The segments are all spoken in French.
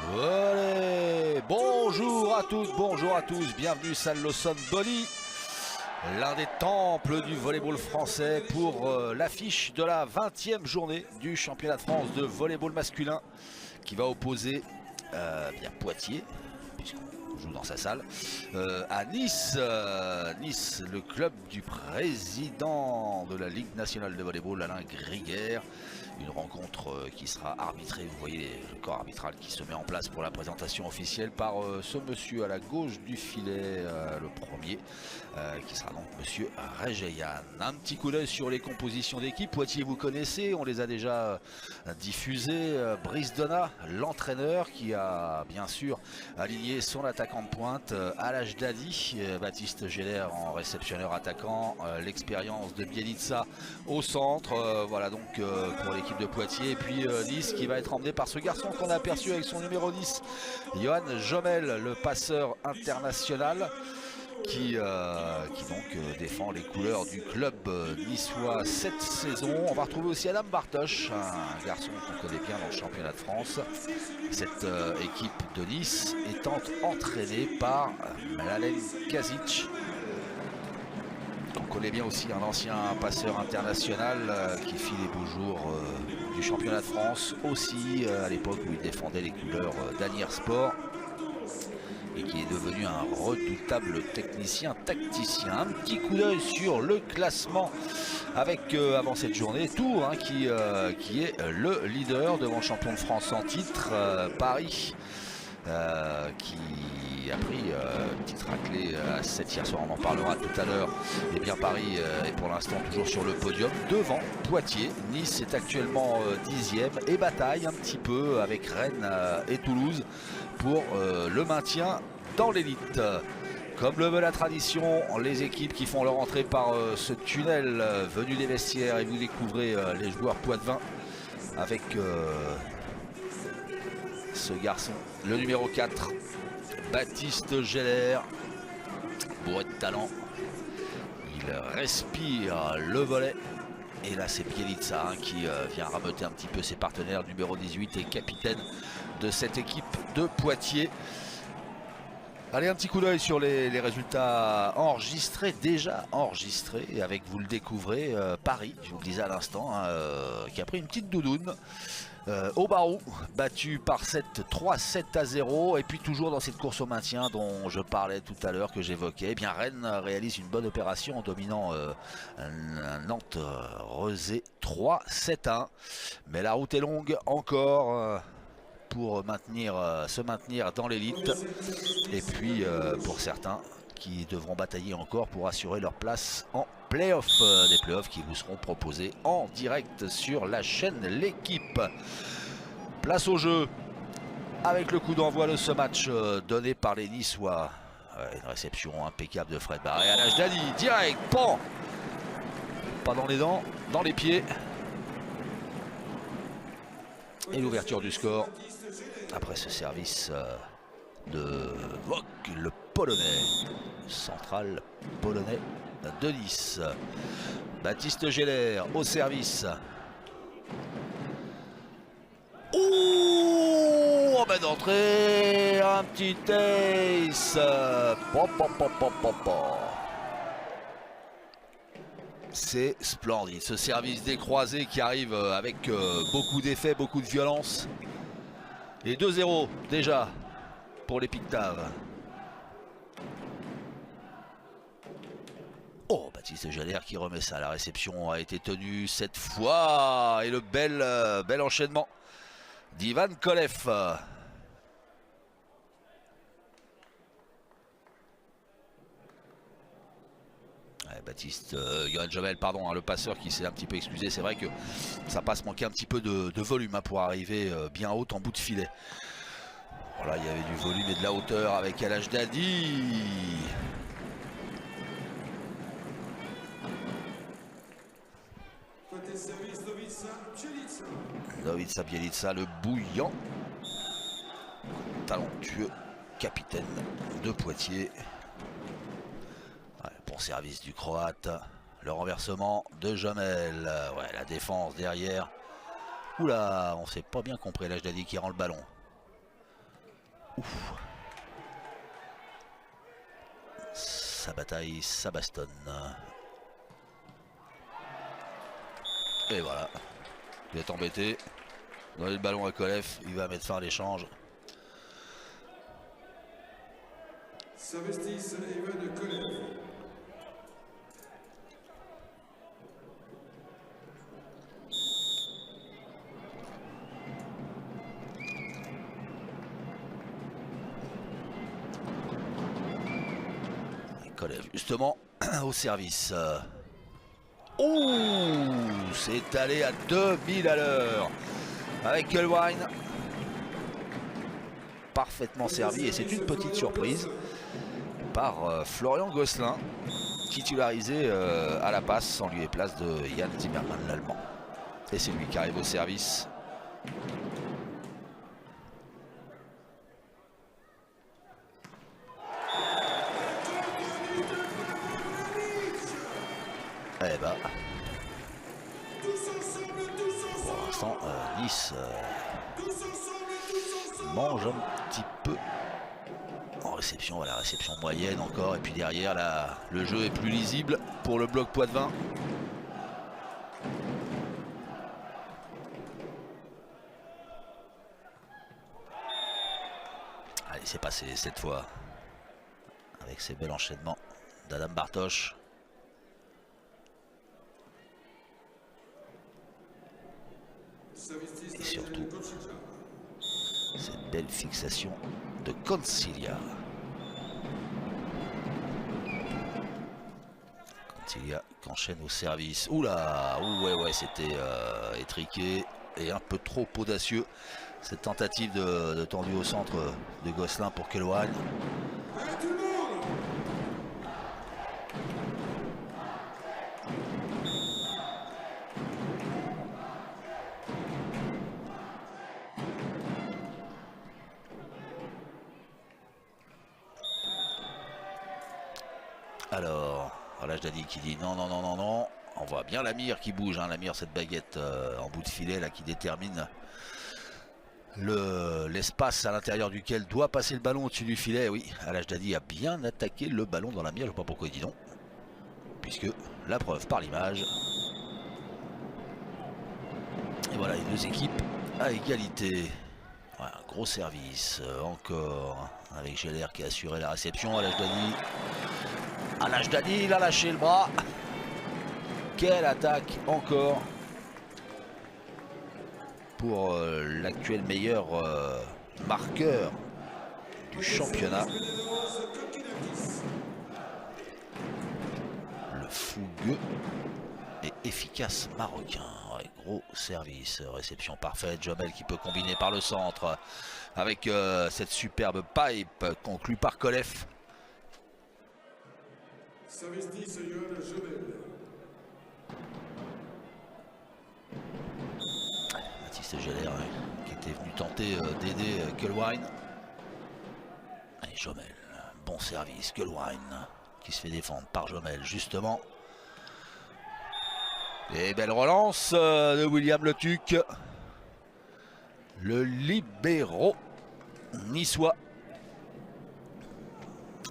Allez, bonjour à toutes, bonjour à tous, bienvenue San Lawson Boli, l'un des temples du volleyball français pour l'affiche de la 20e journée du championnat de France de volleyball masculin qui va opposer bien Poitiers, puisqu'on joue dans sa salle, à Nice. Nice, le club du président de la Ligue nationale de volleyball, Alain Griguer. Une rencontre qui sera arbitrée, vous voyez le corps arbitral qui se met en place pour la présentation officielle par ce monsieur à la gauche du filet, le premier, qui sera donc monsieur Regeyan. Un petit coup d'œil sur les compositions d'équipe. Poitiers vous connaissez, on les a déjà diffusées. Brice Donat, l'entraîneur, qui a bien sûr aligné son attaquant de pointe, Alaj Dadi, Baptiste Geller en réceptionneur attaquant, l'expérience de Bielitsa au centre. Voilà donc pour l'équipe de Poitiers, et puis Nice qui va être emmené par ce garçon qu'on a aperçu avec son numéro 10, Johan Jomel, le passeur international qui donc défend les couleurs du club niçois cette saison. On va retrouver aussi Adam Bartosz, un garçon qu'on connaît bien dans le championnat de France. Cette équipe de Nice étant entraînée par Mladen Kazic, on connaît bien aussi, un ancien passeur international qui fit les beaux jours du championnat de France aussi, à l'époque où il défendait les couleurs d'Anières Sport, et qui est devenu un redoutable technicien, tacticien. Un petit coup d'œil sur le classement avec avant cette journée Tours qui est le leader devant le champion de France en titre, Paris, qui a pris une petite raclée à 7 hier soir, on en parlera tout à l'heure. Et bien Paris est pour l'instant toujours sur le podium devant Poitiers. Nice est actuellement 10e et bataille un petit peu avec Rennes et Toulouse pour le maintien dans l'élite. Comme le veut la tradition, les équipes qui font leur entrée par ce tunnel venu des vestiaires, et vous découvrez les joueurs poitevins avec ce garçon, le numéro 4, Baptiste Geller, bourré de talent. Il respire le volet. Et là c'est Bielitsa qui vient rameuter un petit peu ses partenaires, numéro 18 et capitaine de cette équipe de Poitiers. Allez, un petit coup d'œil sur les résultats enregistrés, déjà enregistrés, et avec, vous le découvrez, Paris, je vous le disais à l'instant, qui a pris une petite doudoune au Barou, battu par 3-7-0, et puis toujours dans cette course au maintien dont je parlais tout à l'heure, que j'évoquais, eh bien Rennes réalise une bonne opération en dominant Nantes Rezé 3-7-1, mais la route est longue encore pour se maintenir dans l'élite, et puis pour certains qui devront batailler encore pour assurer leur place en play-off, des play-offs qui vous seront proposés en direct sur la chaîne L'équipe. Place au jeu avec le coup d'envoi de ce match donné par les Niçois. Une réception impeccable de Fred Barré à l'âge d'Ali, direct, pan, pas dans les dents, dans les pieds, et l'ouverture du score après ce service de Vok, le polonais, central polonais de Nice. Baptiste Geller au service. Ouh, en main d'entrée, un petit ace. C'est splendide, ce service des croisés qui arrive avec beaucoup d'effet, beaucoup de violence. Et 2-0 déjà pour les Pictaves. Oh, Baptiste Geller qui remet ça. La réception a été tenue cette fois. Et le bel enchaînement d'Ivan Kolev. Baptiste, Johan Jomel, pardon, le passeur qui s'est un petit peu excusé. C'est vrai que ça passe manquer un petit peu de volume pour arriver bien haut en bout de filet. Voilà, il y avait du volume et de la hauteur avec Alaj Dadi. Novica Bielitsa, le bouillant, talentueux capitaine de Poitiers. Ouais, bon service du Croate. Le renversement de Jomel. Ouais, la défense derrière. Oula, on s'est pas bien compris. L'âge d'Adi qui rend le ballon. Ouf. Ça bataille, ça bastonne. Et voilà. Il est embêté. Donner le ballon à Kolev, il va mettre fin à l'échange. Savestis Even Kolev. Kolev justement au service. Oh, c'est allé à 2000 à l'heure avec Koelwijn. Parfaitement servi et c'est une petite surprise par Florian Gosselin, titularisé à la passe en lieu et place de Jan Timmermann l'Allemand. Et c'est lui qui arrive au service. Eh ben, pour l'instant, Nice mange un petit peu en réception. Voilà, réception moyenne encore. Et puis derrière, là, le jeu est plus lisible pour le bloc Poitevin. Allez, c'est passé cette fois avec ces bels enchaînements d'Adam Bartosz. Et surtout, cette belle fixation de Concilia. Concilia qui enchaîne au service. Oula, ouais, c'était étriqué et un peu trop audacieux. Cette tentative de tendu au centre de Gosselin pour Koelwijn. Alors, voilà, je l'ai dit qui dit non. On voit bien Lamir qui bouge, hein, Lamir, cette baguette en bout de filet là qui détermine l'espace à l'intérieur duquel doit passer le ballon au-dessus du filet. Oui, Al-Hajdadi a bien attaqué le ballon dans la mire, je ne sais pas pourquoi il dit non. Puisque la preuve par l'image. Et voilà, les deux équipes à égalité. Ouais, un gros service encore avec Geller qui a assuré la réception. Al-Hajdadi, il a lâché le bras. Quelle attaque encore pour l'actuel meilleur marqueur du championnat. Le fougueux et efficace marocain. Ouais, gros service, réception parfaite. Jomel qui peut combiner par le centre avec cette superbe pipe conclue par Kolev. Baptiste Geller qui était venu tenter d'aider Koelwijn. Et Jomel, bon service. Koelwijn qui se fait défendre par Jomel justement. Et belle relance de William Letuc, le libéro niçois,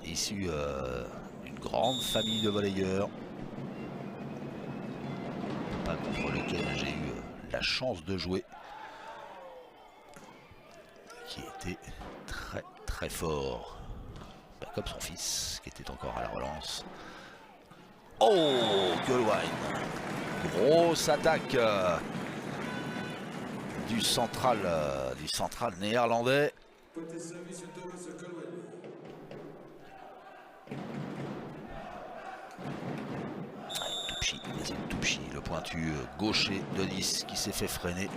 issu d'une grande famille de volleyeurs, pas contre lequel j'ai eu la chance de jouer, qui était très fort, comme son fils qui était encore à la relance. Oh, Koelwijn, grosse attaque du central néerlandais. Toupchi, le pointu gaucher de Nice qui s'est fait freiner.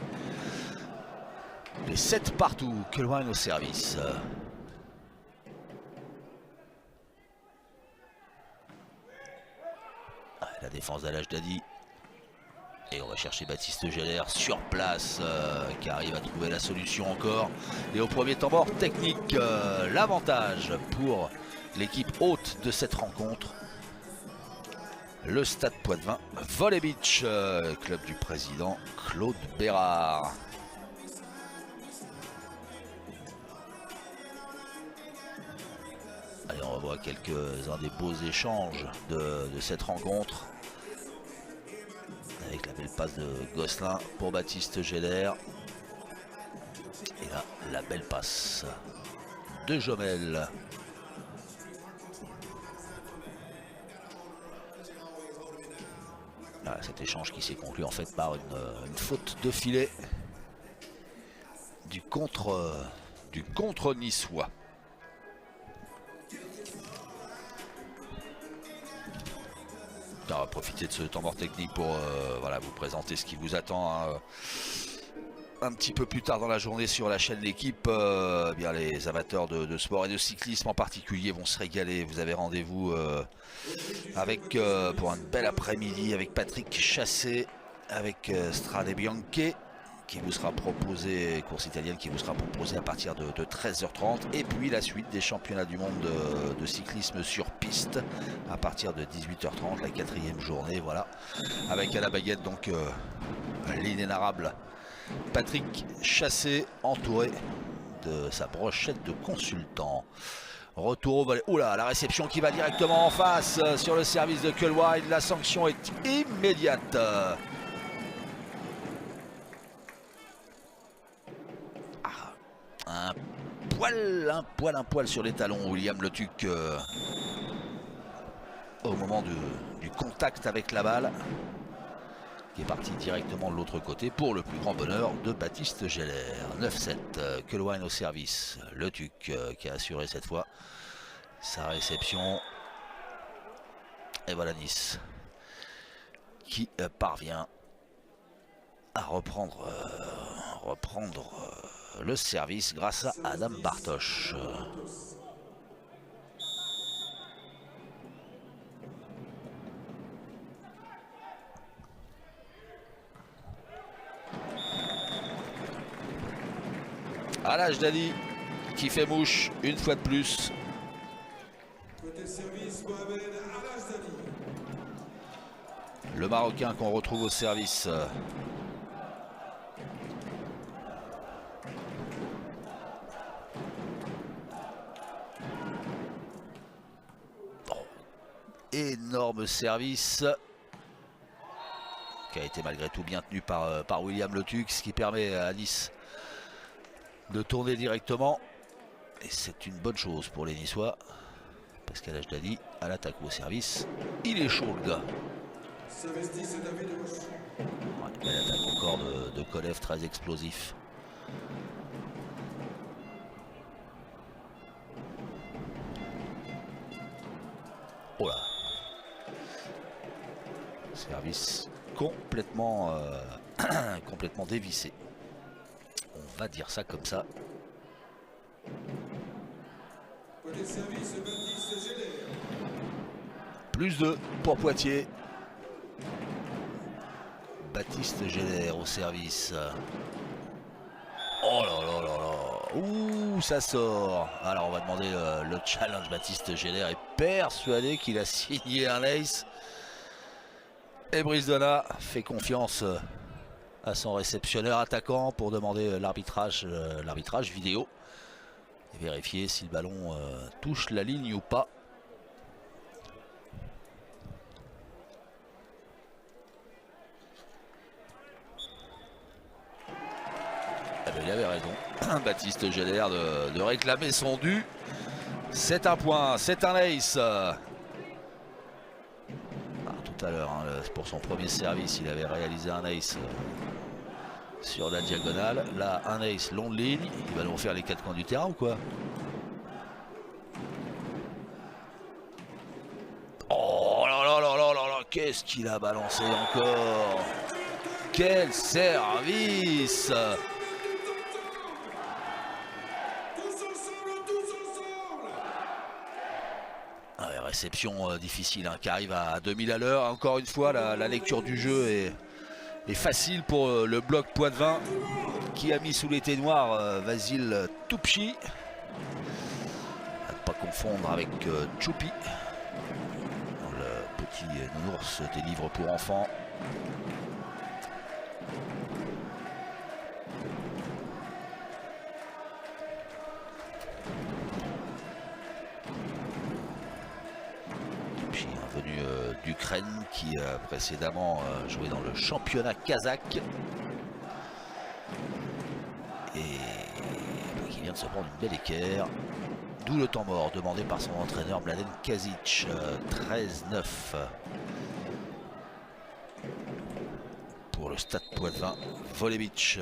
Les 7 partout, Koelwijn au service. La défense d'Al-Hajdadi. Et on va chercher Baptiste Geller sur place qui arrive à trouver la solution encore. Et au premier temps mort technique, l'avantage pour l'équipe hôte de cette rencontre. Le Stade Poitevin Volley Beach, club du président Claude Bérard. Allez, on revoit quelques-uns des beaux échanges de cette rencontre. Avec la belle passe de Gosselin pour Baptiste Géller. Et là, la belle passe de Jomel. Voilà, cet échange qui s'est conclu en fait par une faute de filet du contre niçois. On va profiter de ce temps mort technique pour voilà, vous présenter ce qui vous attend hein, un petit peu plus tard dans la journée sur la chaîne L'Équipe. Bien les amateurs de sport et de cyclisme en particulier vont se régaler. Vous avez rendez-vous avec pour un bel après-midi avec Patrick Chassé, avec Strade Bianche qui vous sera proposé, course italienne qui vous sera proposée à partir de 13h30, et puis la suite des championnats du monde de cyclisme sur piste à partir de 18h30, la 4e journée, voilà, avec à la baguette donc l'inénarrable Patrick Chassé, entouré de sa brochette de consultants. Retour au volet. Oula, la réception qui va directement en face sur le service de Kohlwein. La sanction est immédiate. Un poil sur les talons, William Le Tuc, au moment du contact avec la balle, qui est parti directement de l'autre côté pour le plus grand bonheur de Baptiste Géller. 9-7, Kohlwein au service. Le Tuc qui a assuré cette fois sa réception. Et voilà Nice qui parvient à reprendre le service grâce à Adam Bartosz. Alaj Dali qui fait mouche une fois de plus. Le Marocain qu'on retrouve au service. Énorme service qui a été malgré tout bien tenu par William Le Tuc, ce qui permet à Nice de tourner directement, et c'est une bonne chose pour les Niçois parce qu'Alaj Dali à l'attaque ou au service, il est chaud le gars. Ouais, belle attaque encore de Kolev, très explosif. Oh là, service complètement complètement dévissé, on va dire ça comme ça. Plus 2 pour Poitiers. Baptiste Géller au service. Oh là là là là. Ouh, ça sort. Alors on va demander le challenge. Baptiste Géller est persuadé qu'il a signé un ace. Et Brice Donat fait confiance à son réceptionneur attaquant pour demander l'arbitrage vidéo et vérifier si le ballon touche la ligne ou pas. Eh bien, il avait raison, Baptiste Géller, de réclamer son dû. C'est un point, c'est un ace. Tout à l'heure, hein, pour son premier service, il avait réalisé un ace sur la diagonale. Là, un ace long de ligne. Il va nous refaire les 4 coins du terrain ou quoi? Oh là là là là là là, qu'est-ce qu'il a balancé encore? Quel service! Réception difficile hein, qui arrive à 2000 à l'heure. Encore une fois, la lecture du jeu est facile pour le bloc Poitevin qui a mis sous les noirs Vasil Toupchi. À ne pas confondre avec Choupi, le petit nounours des livres pour enfants. d'Ukraine qui précédemment jouait dans le championnat kazakh. Et qui vient de se prendre une belle équerre. D'où le temps mort demandé par son entraîneur Mladen Kazic. 13-9 pour le Stade Poitvin. Voljevic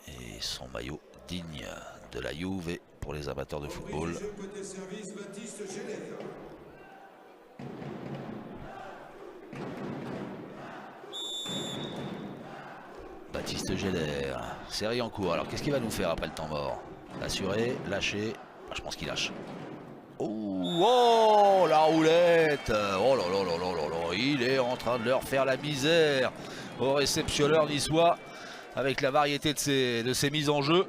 et son maillot digne de la Juve pour les amateurs de football. Baptiste Géler, série en cours. Alors qu'est-ce qu'il va nous faire après le temps mort? Assuré, lâché. Je pense qu'il lâche. Oh, la roulette. Oh là là là là là là. Il est en train de leur faire la misère au réceptionneur niçois avec la variété de ses mises en jeu.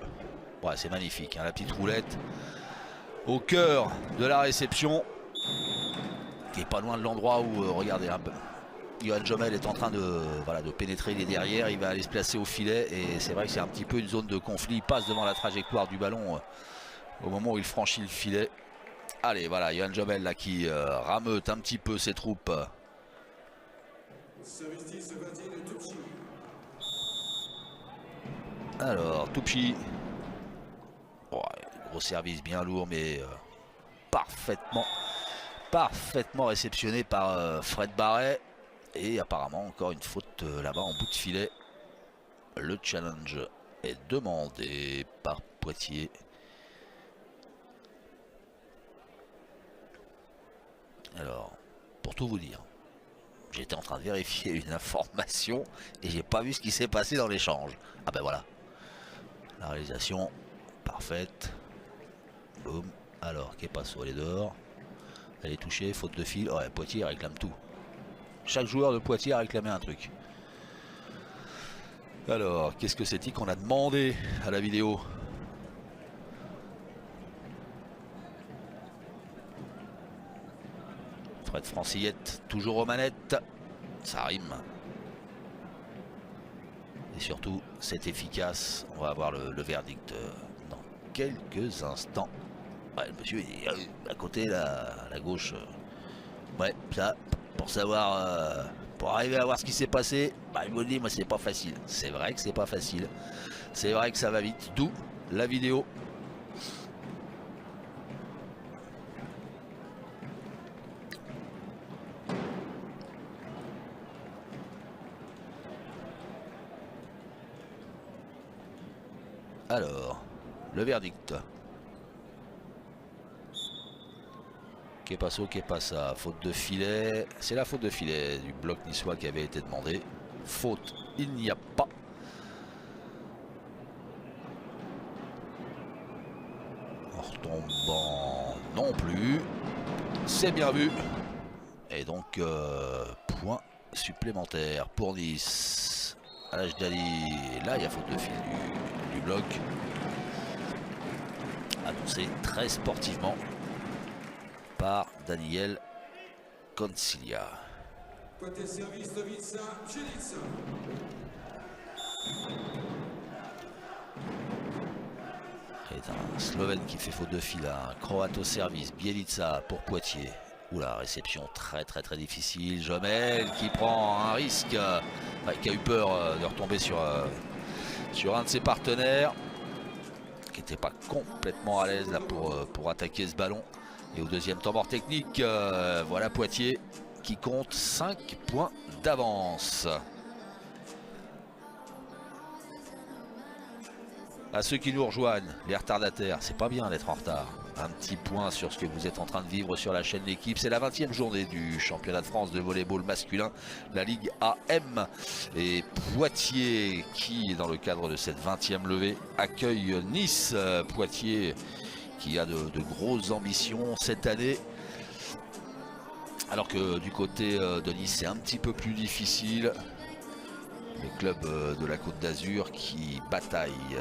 Ouais, c'est magnifique, hein, la petite roulette au cœur de la réception. Qui est pas loin de l'endroit où, regardez un peu. Yoann Jomel est en train de pénétrer les derrière, il va aller se placer au filet et c'est vrai que c'est un petit peu une zone de conflit. Il passe devant la trajectoire du ballon au moment où il franchit le filet. Allez, voilà, Yoann Jomel là qui rameute un petit peu ses troupes. Alors, Toupchi. Ouais, gros service bien lourd mais parfaitement réceptionné par Fred Barret. Et apparemment encore une faute là-bas en bout de filet. Le challenge est demandé par Poitiers. Alors, pour tout vous dire, j'étais en train de vérifier une information et j'ai pas vu ce qui s'est passé dans l'échange. Ah ben voilà. La réalisation parfaite. Boum. Alors, Kepasso, elle est dehors. Elle est touchée, faute de fil. Ouais, Poitiers réclame tout. Chaque joueur de Poitiers a réclamé un truc. Alors, qu'est-ce que c'est-il qu'on a demandé à la vidéo? Fred Francillette, toujours aux manettes. Ça rime. Et surtout, c'est efficace. On va avoir le verdict dans quelques instants. Ouais, le monsieur il est à côté, la gauche. Ouais, ça... Pour savoir, pour arriver à voir ce qui s'est passé, il me dit, moi c'est pas facile. C'est vrai que c'est pas facile. C'est vrai que ça va vite. D'où la vidéo. Alors, le verdict. Kepasso, Kepassa, faute de filet. C'est la faute de filet du bloc niçois qui avait été demandé. Faute, il n'y a pas. En retombant non plus. C'est bien vu. Et donc, point supplémentaire pour Nice. Al-Ajdali, là il y a faute de fil du bloc. Annoncé très sportivement par Daniel Concilia. C'est un Slovène qui fait faute de fil, un Croate au service, Bielica pour Poitiers. Oula, réception très difficile. Jomel qui prend un risque, qui a eu peur de retomber sur un de ses partenaires, qui n'était pas complètement à l'aise là pour attaquer ce ballon. Et au deuxième temps mort technique, voilà Poitiers qui compte 5 points d'avance. À ceux qui nous rejoignent, les retardataires, c'est pas bien d'être en retard. Un petit point sur ce que vous êtes en train de vivre sur la chaîne L'Équipe. C'est la 20e journée du championnat de France de volleyball masculin, la Ligue AM. Et Poitiers qui, dans le cadre de cette 20e levée, accueille Nice. Poitiers qui a de grosses ambitions cette année. Alors que du côté de Nice, c'est un petit peu plus difficile. Les clubs de la Côte d'Azur qui bataillent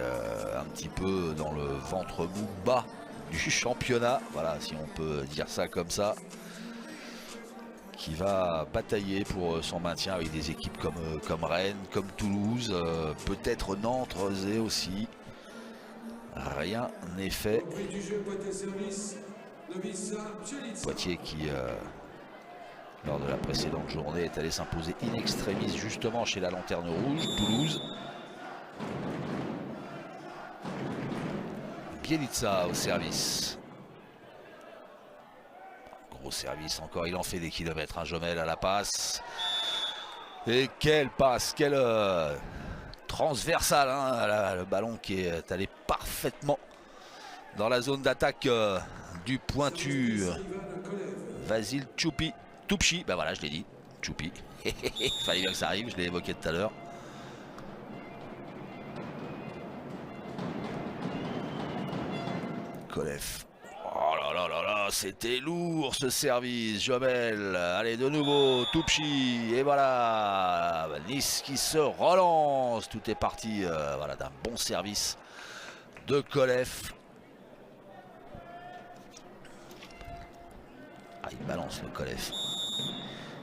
un petit peu dans le ventre mou bas du championnat. Voilà, si on peut dire ça comme ça. Qui va batailler pour son maintien avec des équipes comme Rennes, comme Toulouse, peut-être Nantes, Rezé aussi. Rien n'est fait. Poitiers qui, lors de la précédente journée, est allé s'imposer in extremis justement chez la Lanterne Rouge, Toulouse. Bielitsa au service. Gros service encore, il en fait des kilomètres, un Jomel à la passe. Et quelle passe, quelle transversale, hein, le ballon qui est allé parfaitement dans la zone d'attaque du pointu Vasil Toupchi. Ben voilà, je l'ai dit, Choupi. Fallait bien que ça arrive, je l'ai évoqué tout à l'heure. Kolev. Oh là là là là, c'était lourd ce service, Jomel. Allez, de nouveau, Toupchi. Et voilà, Nice qui se relance. Tout est parti voilà, d'un bon service de Kolev. Ah, il balance le Kolev.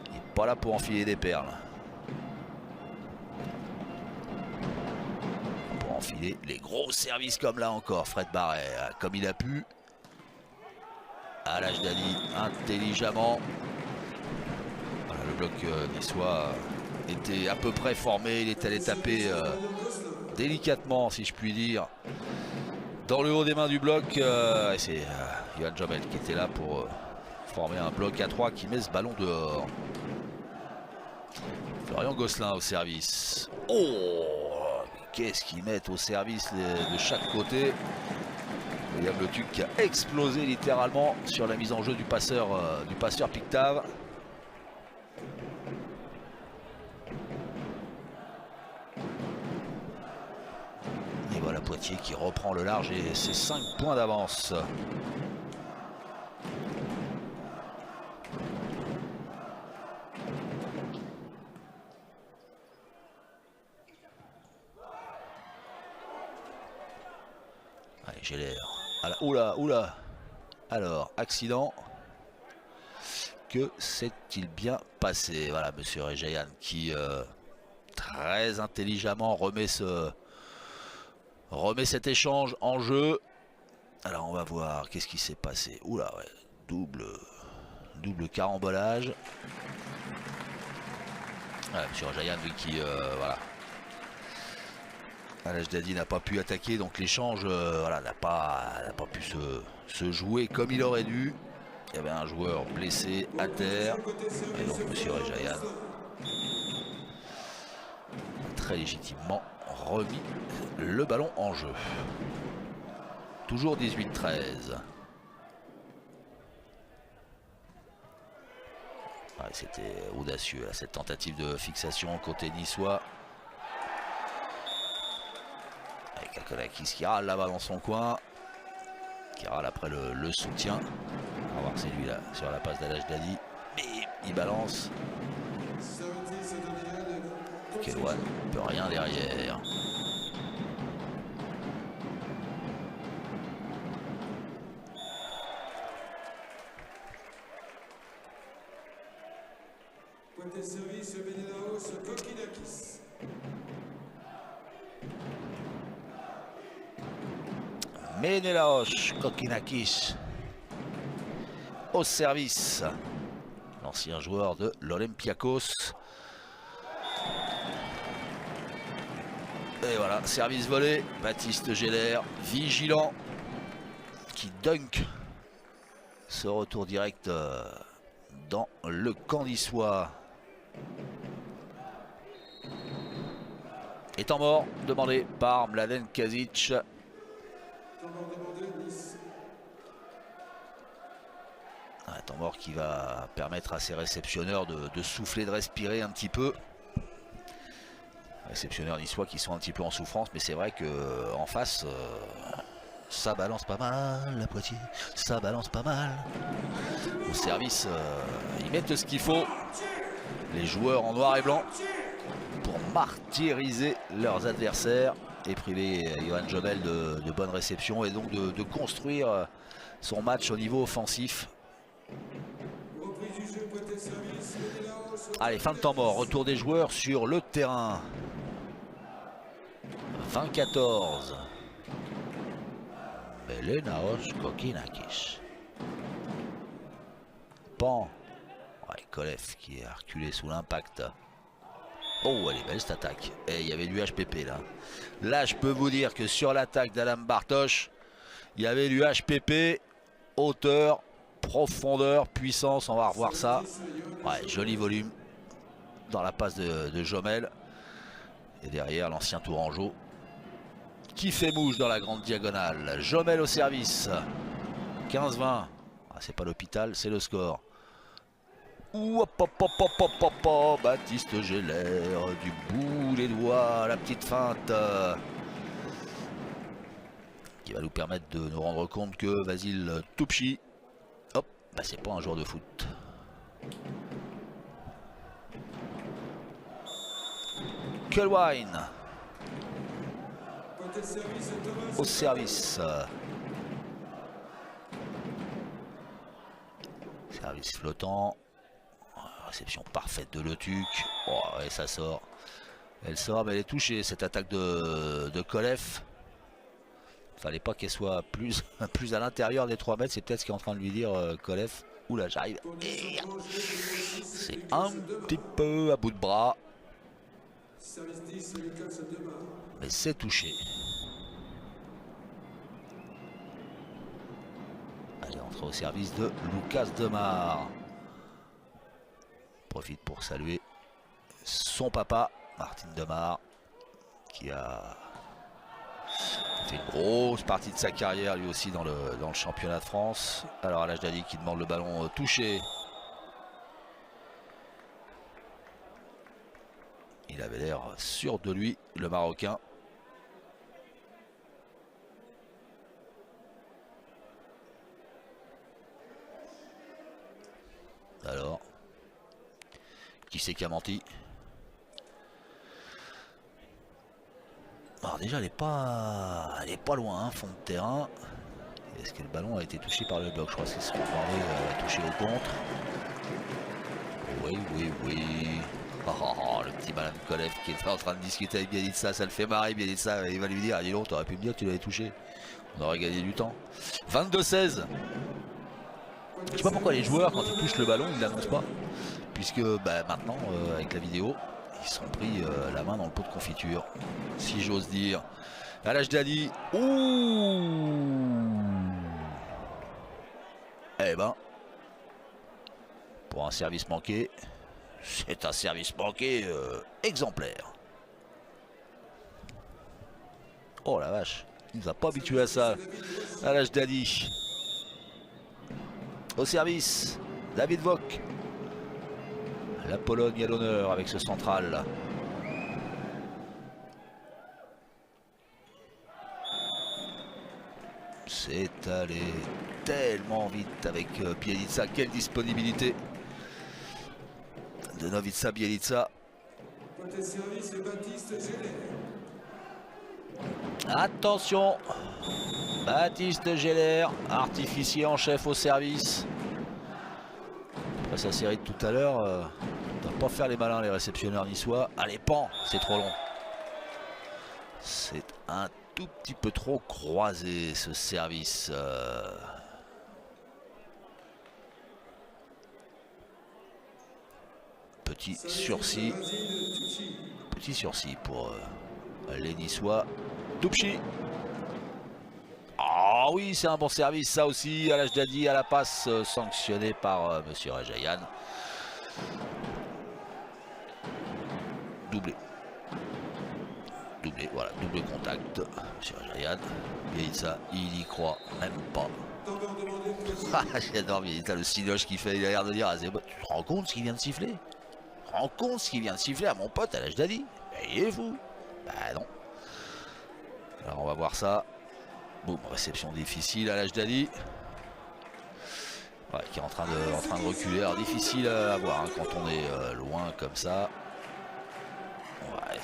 Il n'est pas là pour enfiler des perles. Pour enfiler les gros services comme là encore. Fred Barret, comme il a pu. À l'âge d'Ali, intelligemment. Voilà, le bloc niçois était à peu près formé. Il est allé taper délicatement, si je puis dire, dans le haut des mains du bloc. C'est Johan Jomel qui était là pour former un bloc à 3 qui met ce ballon dehors. Florian Gosselin au service. Oh, qu'est-ce qu'ils mettent au service de chaque côté. William Le Tuc qui a explosé littéralement sur la mise en jeu du passeur Pictave. Et voilà Poitiers qui reprend le large et ses 5 points d'avance. Allez, j'ai l'air. Oula, oula. Alors, accident. Que s'est-il bien passé? Voilà, monsieur Rejayan qui très intelligemment remet cet échange en jeu. Alors, on va voir qu'est-ce qui s'est passé. Oula, ouais. Double carambolage. Voilà, monsieur Rejayan qui, voilà. Alaj Dadi n'a pas pu attaquer, donc l'échange voilà, n'a pas pu se jouer comme il aurait dû. Il y avait un joueur blessé à terre. Et donc monsieur Rejayan a très légitimement remis le ballon en jeu. Toujours 18-13. Ouais, c'était audacieux là, cette tentative de fixation côté niçois. Kakolakis qui râle là-bas dans son coin. Qui râle après le soutien. On va voir c'est lui là sur la passe d'Alaj Dadi. Et il balance. Kelouan ne peut rien derrière. Menelaos Kokinakis au service, l'ancien joueur de l'Olympiakos. Et voilà, service volé, Baptiste Géller, vigilant, qui dunk ce retour direct dans le camp niçois. Et temps mort demandé par Mladen Kazic. Un temps mort qui va permettre à ses réceptionneurs de souffler, de respirer un petit peu. Réceptionneurs niçois qui sont un petit peu en souffrance, mais c'est vrai que en face, ça balance pas mal, la Poitiers, ça balance pas mal. Au service, ils mettent ce qu'il faut, les joueurs en noir et blanc, pour martyriser leurs adversaires et priver Johan Jomel de bonnes réceptions et donc de construire son match au niveau offensif. Allez, fin de temps mort, retour des joueurs sur le terrain. 20-14. Menelaos Kokinakis. pans. Ouais, Kolev qui a reculé sous l'impact. Oh, elle est belle cette attaque. Et il y avait du HPP là. Là, je peux vous dire que sur l'attaque d'Adam Bartosz, il y avait du HPP, hauteur, profondeur, puissance. On va revoir ça. Ouais, joli volume dans la passe de Jomel. Et derrière, l'ancien Tourangeau qui fait mouche dans la grande diagonale. Jomel au service. 15-20. Ah, c'est pas l'hôpital, c'est le score. Ouh, hop, hop, hop, hop, hop, hop, hop. Baptiste Geller du bout des doigts. La petite feinte qui va nous permettre de nous rendre compte que Vasil Toupchi, hop, bah c'est pas un joueur de foot. Kuhlwein au service. Service flottant. Réception parfaite de Le Tuc. Oh, et ça sort. Elle sort, mais elle est touchée cette attaque de Kolev. Fallait pas qu'elle soit plus à l'intérieur des 3 mètres. C'est peut-être ce qu'est en train de lui dire Kolev. Oula, j'arrive. C'est un petit peu à bout de bras. Mais c'est touché. Allez, entre au service de Lucas Demar. Profite pour saluer son papa, Martin Demar, qui a fait une grosse partie de sa carrière lui aussi dans le championnat de France. Alors Al Ajdadi qui demande le ballon touché. Il avait l'air sûr de lui, le Marocain. Alors, qui c'est qui a menti? Alors déjà, elle n'est pas loin, hein, fond de terrain. Est-ce que le ballon a été touché par le bloc? Je crois que c'est ce qu'on parlait, touché au contre. Oui, oui, oui. Oh, le petit Madame Kolev qui était en train de discuter avec Bielitsa, ça le fait marrer. Bielitsa, il va lui dire, dis donc, t'aurais pu me dire que tu l'avais touché. On aurait gagné du temps. 22-16. Je sais pas pourquoi les joueurs, quand ils touchent le ballon, ils ne l'annoncent pas. Puisque bah, maintenant, avec la vidéo, ils sont pris la main dans le pot de confiture. Si j'ose dire. Al Ajdadi. Ouh. Eh ben. Pour un service manqué. C'est un service manqué exemplaire. Oh la vache. Il nous a pas habitué à ça. Al Ajdadi. Au service, David Vogt. La Pologne à l'honneur avec ce central. C'est allé tellement vite avec Bielitsa. Quelle disponibilité de Novica Bielitsa. Attention, Baptiste Geller, artificier en chef au service. Après sa série de tout à l'heure, on ne doit pas faire les malins les réceptionneurs niçois. Allez, pan, c'est trop long. C'est un tout petit peu trop croisé ce service. Petit sursis. Petit sursis pour les Niçois. Toupchi. Ah oui, c'est un bon service, ça aussi. Al Ajdadi à la passe, sanctionné par Monsieur Rajayan. Doublé. Doublé, voilà, double contact. Monsieur Rajayan. Bielitsa, il y croit même pas. J'adore Bielitsa, le cinoche qu'il fait. Il a l'air de dire, ah, tu te rends compte ce qu'il vient de siffler? Tu te rends compte ce qu'il vient de siffler à mon pote Al Ajdadi? Il est fou. Bah non. Alors on va voir ça. Boum, réception difficile à Al Ajdadi. Ouais, qui est en train de reculer. Alors difficile à voir hein, quand on est loin comme ça. Ouais,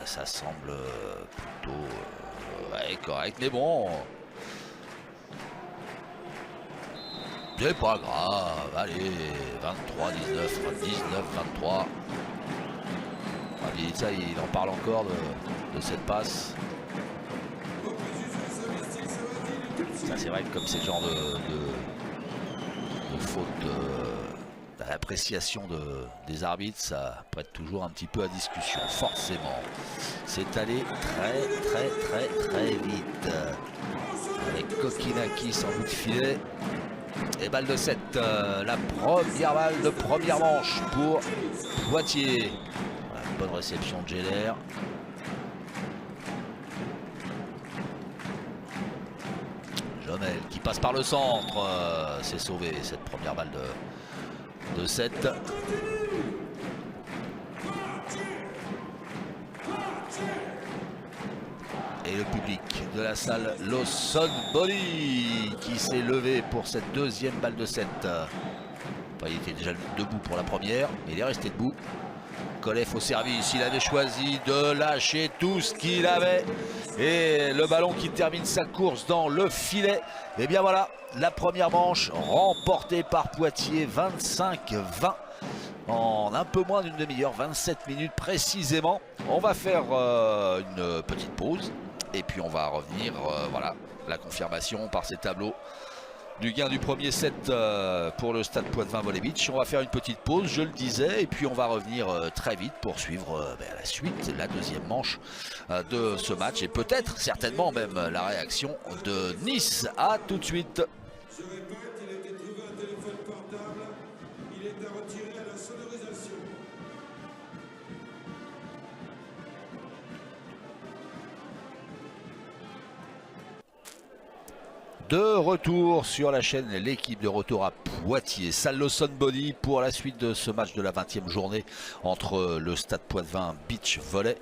ça semble plutôt ouais, correct. Mais bon. C'est pas grave. Allez, 23, 19, 19, 23. Bielitsa, il en parle encore de cette passe. Ça c'est vrai que comme c'est le genre de faute l'appréciation des arbitres, ça prête toujours un petit peu à discussion, forcément. C'est allé très vite. Avec Kokinakis en bout de filet. Et balle de 7, la première balle de première manche pour Poitiers. Voilà, bonne réception de Geller. Jomel qui passe par le centre, c'est sauvé cette première balle de 7. Et le public de la salle Lawson Boli qui s'est levé pour cette deuxième balle de 7. Enfin, il était déjà debout pour la première, mais il est resté debout. Kolev au service, il avait choisi de lâcher tout ce qu'il avait. Et le ballon qui termine sa course dans le filet. Et bien voilà, la première manche remportée par Poitiers, 25-20. En un peu moins d'une demi-heure, 27 minutes précisément. On va faire une petite pause. Et puis on va revenir, voilà, la confirmation par ces tableaux du gain du premier set pour le Stade Poitvin Volley Beach. On va faire une petite pause, je le disais, et puis on va revenir très vite pour suivre la suite, la deuxième manche de ce match. Et peut-être, certainement même, la réaction de Nice. À tout de suite. Je répète, il a été trouvé un téléphone portable. Il est à retirer à la sonorisation. De retour sur la chaîne, l'équipe de retour à Poitiers. Salle Lawson Boli pour la suite de ce match de la 20e journée entre le Stade Poitvin Beach Volley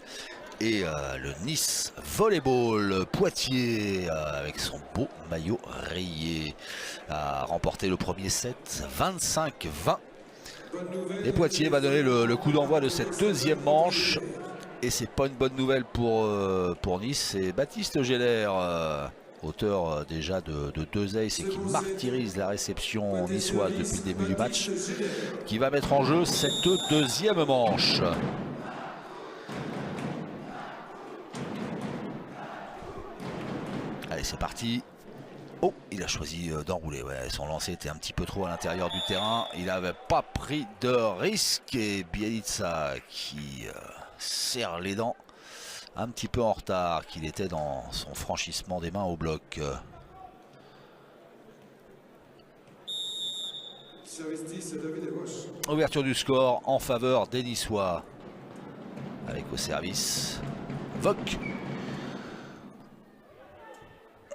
et le Nice Volleyball. Poitiers avec son beau maillot rayé a remporté le premier set 25-20. Et Poitiers va donner le coup d'envoi de cette deuxième manche. Et c'est pas une bonne nouvelle pour Nice. C'est Baptiste Geller, auteur déjà de 2 aces et qui martyrise la réception niçoise depuis le début du match, qui va mettre en jeu cette deuxième manche. Allez, c'est parti. Oh, il a choisi d'enrouler. Ouais, son lancer était un petit peu trop à l'intérieur du terrain. Il n'avait pas pris de risque. Et Bielitsa qui serre les dents. Un petit peu en retard qu'il était dans son franchissement des mains au bloc. Ouverture du score en faveur des Niçois. Avec au service Vok.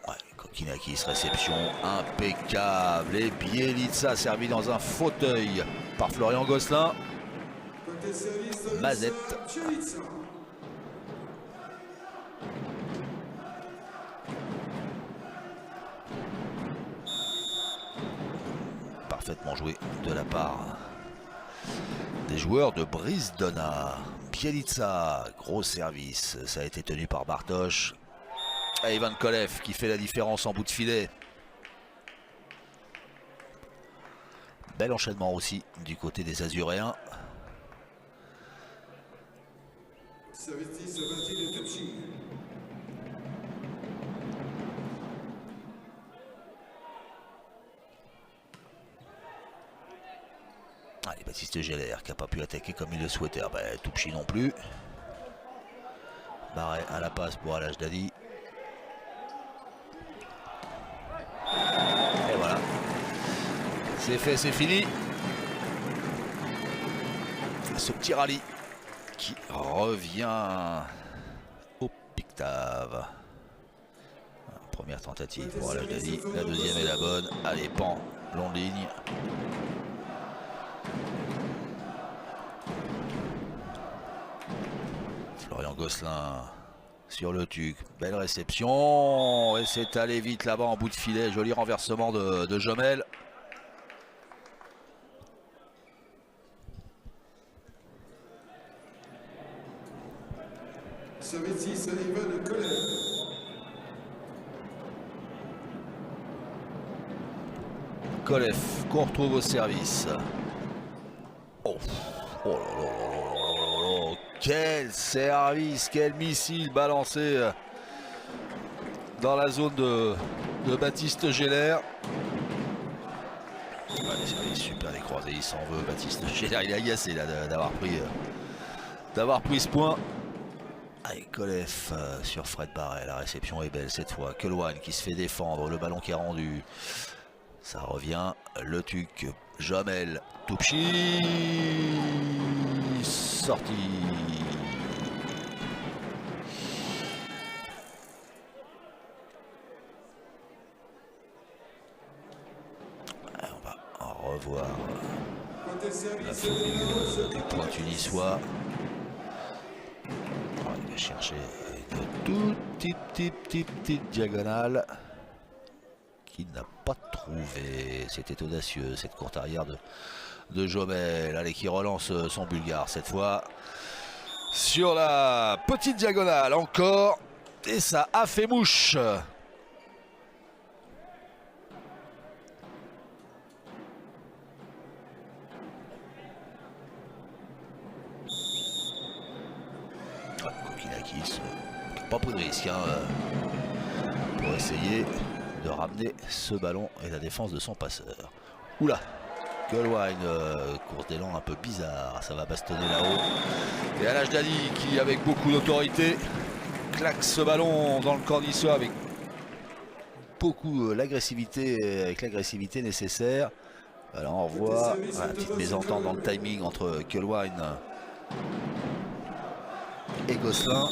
Ouais, Kokinakis, réception impeccable. Et Bielitsa servi dans un fauteuil par Florian Gosselin. Mazette. Parfaitement joué de la part des joueurs de Brisdona. Bielitsa, gros service, ça a été tenu par Bartosz. Et Ivan Kolev qui fait la différence en bout de filet. Bel enchaînement aussi du côté des Azuréens. Allez, Baptiste Geller qui n'a pas pu attaquer comme il le souhaitait. Toupchi non plus. Barret à la passe pour Alaj Dadi. Et voilà. C'est fait, c'est fini. Ce petit rallye qui revient au Pictave. Première tentative pour Alaj Dadi. La deuxième est la bonne. Allez, pan, longue ligne. Florian Gosselin sur le tuc, belle réception et c'est allé vite là-bas en bout de filet, joli renversement de Jomel. Kolev qu'on retrouve au service. Oh, oh là là là là là. Quel service, quel missile balancé dans la zone de Baptiste Geller. Ouais, super les croisés, il s'en veut Baptiste Scheller, il est agacé là d'avoir pris ce point. Allez, Kolev sur Fred Barret, la réception est belle cette fois. Kelouane qui se fait défendre, le ballon qui est rendu. Ça revient, Le Tuc, Jamel, Toupchi, sorti. On va revoir la folie du point tunissois. Il va chercher une toute petite diagonale qu'il n'a pas trouvé. C'était audacieux cette courte arrière de Jomel. Allez, qui relance son bulgare cette fois sur la petite diagonale encore. Et ça a fait mouche. Kokinakis n'a pas pris de risque pour essayer de ramener ce ballon et la défense de son passeur. Oula, Kelouane, course d'élan un peu bizarre, ça va bastonner là-haut. Et Al Ajdadi qui, avec beaucoup d'autorité, claque ce ballon dans le corps niçois avec beaucoup l'agressivité nécessaire. Alors on revoit la petite mésentente dans le timing entre Kelouane et Gosselin.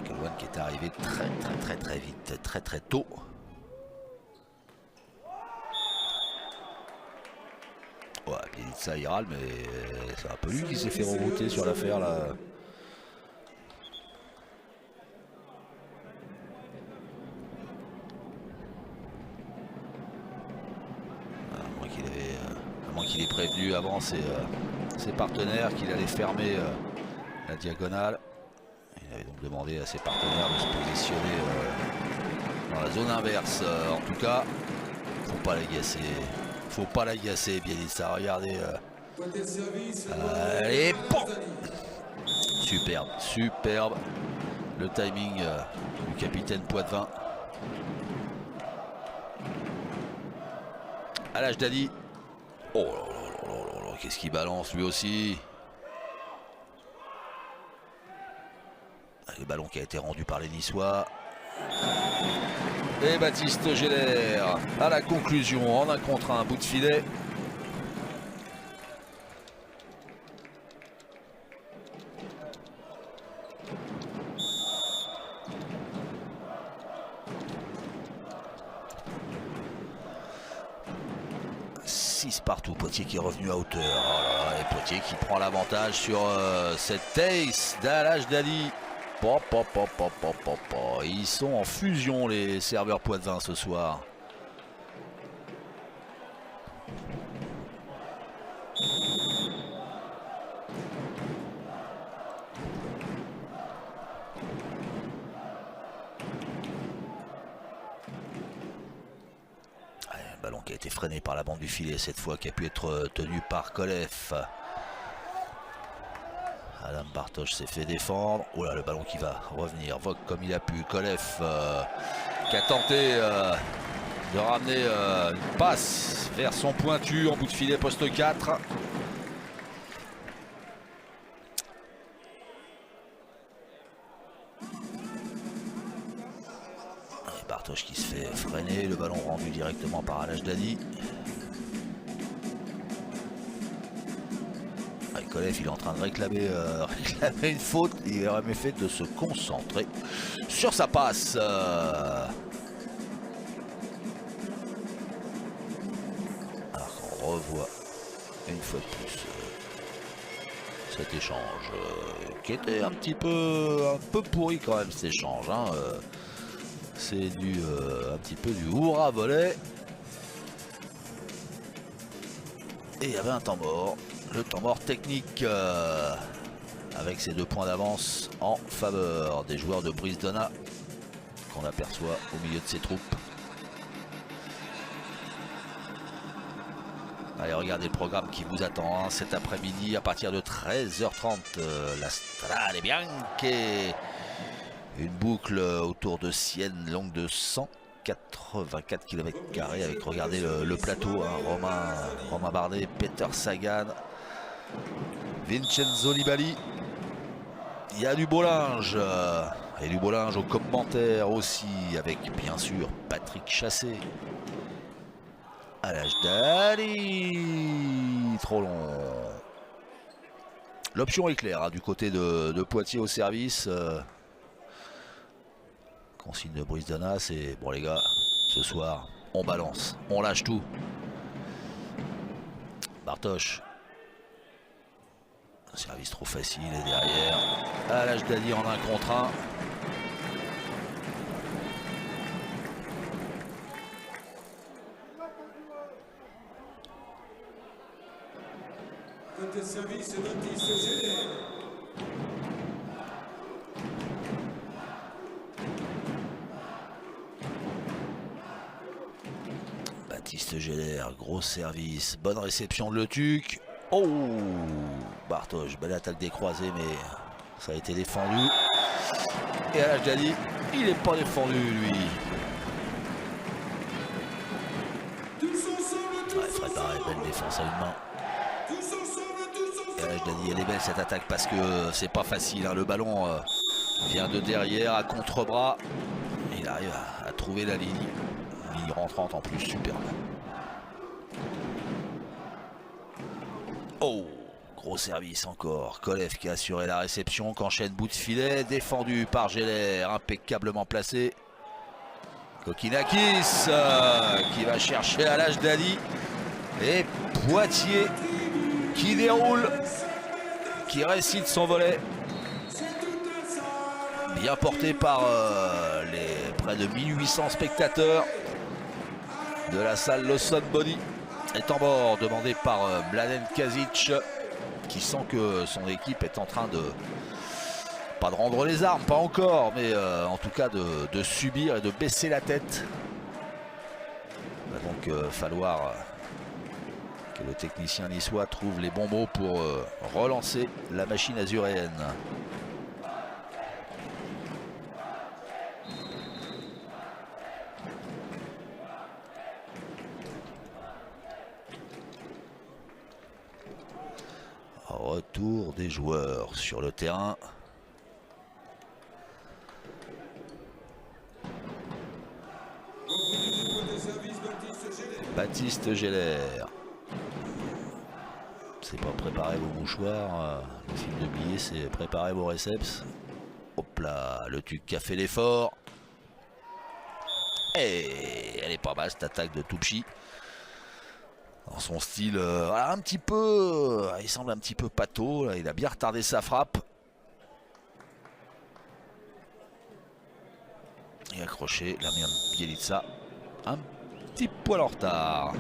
Kelouane qui est arrivé très vite, très tôt. Ouais, Bielitsa il râle, mais c'est un peu lui qui s'est fait rerouter sur l'affaire là. À moins qu'il ait prévenu avant ses partenaires qu'il allait fermer la diagonale. Il avait donc demandé à ses partenaires de se positionner dans la zone inverse. En tout cas, faut pas l'agacer, Bielitsa. Regardez. Allez, bon. Superbe. Le timing du capitaine Poitvin. Al Ajdadi. Oh là, qu'est-ce qu'il balance lui aussi. Le ballon qui a été rendu par les Niçois. Et Baptiste Scheller à la conclusion en 1 contre 1, bout de filet. Partout, Poitiers qui est revenu à hauteur. Oh là là, et Poitiers qui prend l'avantage sur cette ace d'Al Ajdadi. Ils sont en fusion les serveurs Poitvin ce soir. Ballon qui a été freiné par la bande du filet cette fois, qui a pu être tenu par Kolev. Adam Bartosz s'est fait défendre. Oh là, le ballon qui va revenir. Vogue comme il a pu. Kolev qui a tenté de ramener une passe vers son pointu en bout de filet poste 4. Bartosz qui se fait freiner, le ballon rendu directement par Al Ajdadi. Kolev, il est en train de réclamer une faute. Il aurait mieux fait de se concentrer sur sa passe. Alors on revoit une fois de plus cet échange qui était un peu pourri quand même, cet échange. C'est un petit peu du hurrah volet. Et il y avait un temps mort. Le temps mort technique avec ces 2 points d'avance en faveur des joueurs de Brisdona qu'on aperçoit au milieu de ses troupes. Allez, regardez le programme qui vous attend cet après-midi à partir de 13h30. La Strade Bianche. Une boucle autour de Sienne, longue de 184 km² avec, regardez le plateau, hein, Romain Bardet, Peter Sagan, Vincenzo Nibali. Il y a du beau linge, et du beau linge au commentaire aussi, avec bien sûr Patrick Chassé. À l'âge d'Ali, trop long. L'option est claire, hein, du côté de Poitiers au service. Consigne de Brice Dana, c'est bon les gars, ce soir on balance, on lâche tout. Bartosz, un service trop facile et derrière, à l'âge d'Ali en 1 contre 1. Côté service, Baptiste Géler. Baptiste Géler, gros service, bonne réception de Le Tuc. Oh, Bartosz, belle attaque des croisés, mais ça a été défendu. Et à l'âge d'Ali, il n'est pas défendu lui. Ouais, Fred Barret, belle défense à une main. Et à l'âge d'Ali, elle est belle cette attaque parce que c'est pas facile, hein. Le ballon vient de derrière à contre-bras. Il arrive à trouver la ligne. Ligne rentrante en plus, superbe. Oh, gros service encore. Kolev qui a assuré la réception, qu'enchaîne bout de filet, défendu par Géler, impeccablement placé. Kokinakis qui va chercher à l'âge d'Ali. Et Poitiers qui déroule, qui récite son volet. Bien porté par les près de 1800 spectateurs de la salle Lawson Body. Est en bord, demandé par Mladen Kazic, qui sent que son équipe est en train de, pas de rendre les armes, pas encore, mais en tout cas de subir et de baisser la tête. Il va donc falloir que le technicien niçois trouve les bons mots pour relancer la machine azuréenne. Retour des joueurs sur le terrain. Baptiste Géler. C'est pas préparer vos mouchoirs. Le film de billet, c'est préparer vos récepts. Hop là, le Tuc qui a fait l'effort. Et elle est pas mal cette attaque de Toupchi. Dans son style, un petit peu, il semble un petit peu pâteau. Là, il a bien retardé sa frappe. Et accroché, la merde, Bielitsa, un petit poil en retard.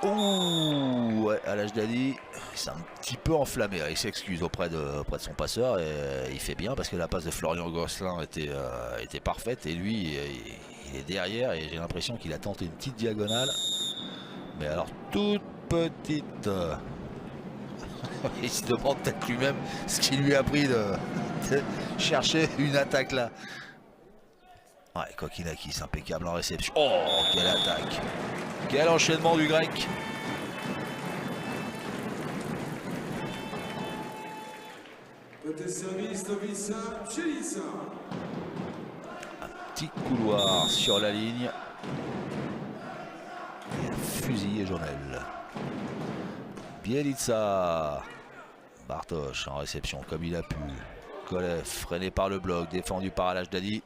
Ouh, ouais, à l'âge d'Ali, il s'est un petit peu enflammé. Il s'excuse auprès de son passeur et il fait bien parce que la passe de Florian Gosselin était parfaite et lui, il est derrière et j'ai l'impression qu'il a tenté une petite diagonale. Mais alors toute petite. Il se demande peut-être lui-même ce qui lui a pris de chercher une attaque là. Ouais, Kokinakis, impeccable en réception. Oh, quelle attaque! Quel enchaînement du grec. Côté service, Novissa, Chelissa. Un petit couloir sur la ligne. Et un fusil et Jonel. Bielitsa. Bartosz en réception comme il a pu. Kolev freiné par le bloc, défendu par Al Hajdadi.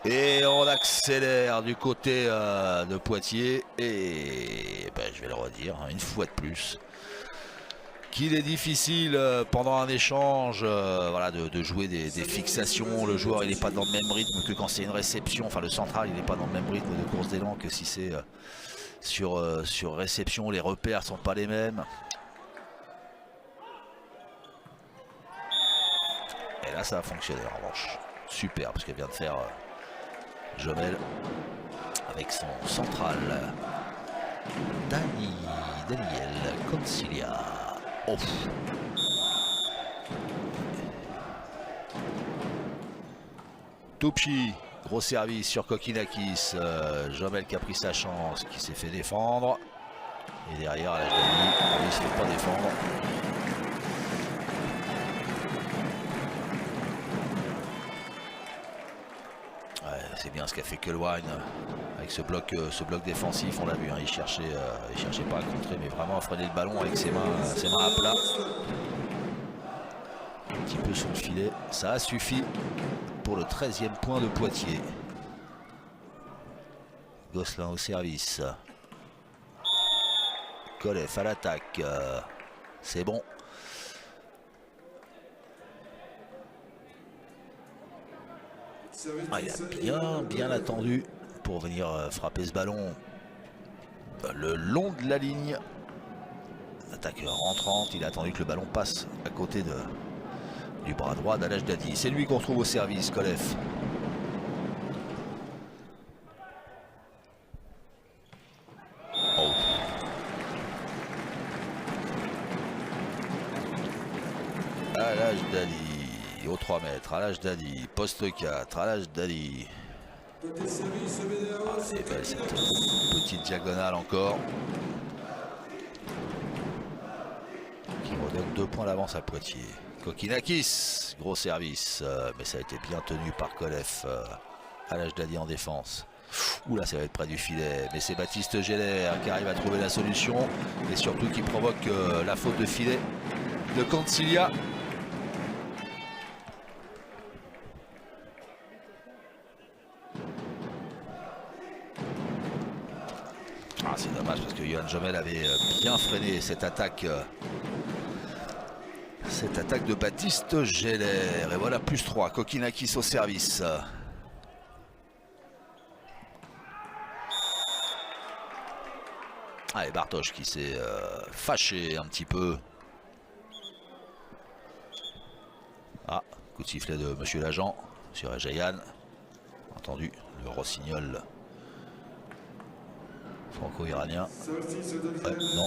Et on accélère du côté de Poitiers. Et ben, je vais le redire une fois de plus, qu'il est difficile pendant un échange voilà, de jouer des fixations. Le joueur il n'est pas dans le même rythme que quand c'est une réception. Enfin le central il n'est pas dans le même rythme de course d'élan que si c'est sur réception. Les repères sont pas les mêmes. Et là ça a fonctionné en revanche. Super parce qu'elle vient de faire Jomel avec son central. Daniel Concilia. Oh. Toupchi, gros service sur Kokkinakis. Jomel qui a pris sa chance, qui s'est fait défendre. Et derrière, là, il ne se fait pas défendre. Ouais, c'est bien ce qu'a fait Kölwein avec ce bloc défensif. On l'a vu, hein, il cherchait pas à contrer, mais vraiment à freiner le ballon avec ses mains à plat. Un petit peu sur le filet, ça a suffi pour le 13e point de Poitiers. Gosselin au service. Kolev à l'attaque. C'est bon. Ah, il a bien attendu pour venir frapper ce ballon le long de la ligne. Attaque rentrante. Il a attendu que le ballon passe à côté du bras droit d'Alaj Dadi. C'est lui qu'on retrouve au service, Kolev. Oh. Alaj Dadi, au 3 mètres, Alaj Dadi, poste 4, Alaj Dadi. Ah, c'est belle cette petite diagonale encore. Qui redonne 2 points d'avance à Poitiers. Kokkinakis, gros service, mais ça a été bien tenu par Kolev. Alaj Dadi en défense. Oula, ça va être près du filet, mais c'est Baptiste Geller qui arrive à trouver la solution et surtout qui provoque la faute de filet de Concilia. Ah, c'est dommage parce que Johan Jomel avait bien freiné cette attaque de Baptiste Geller. Et voilà, plus 3, Kokkinakis au service. Allez, Bartosz qui s'est fâché un petit peu. Ah, coup de sifflet de monsieur l'agent sur Ejayan. Entendu, le rossignol franco-iranien. Ouais, non.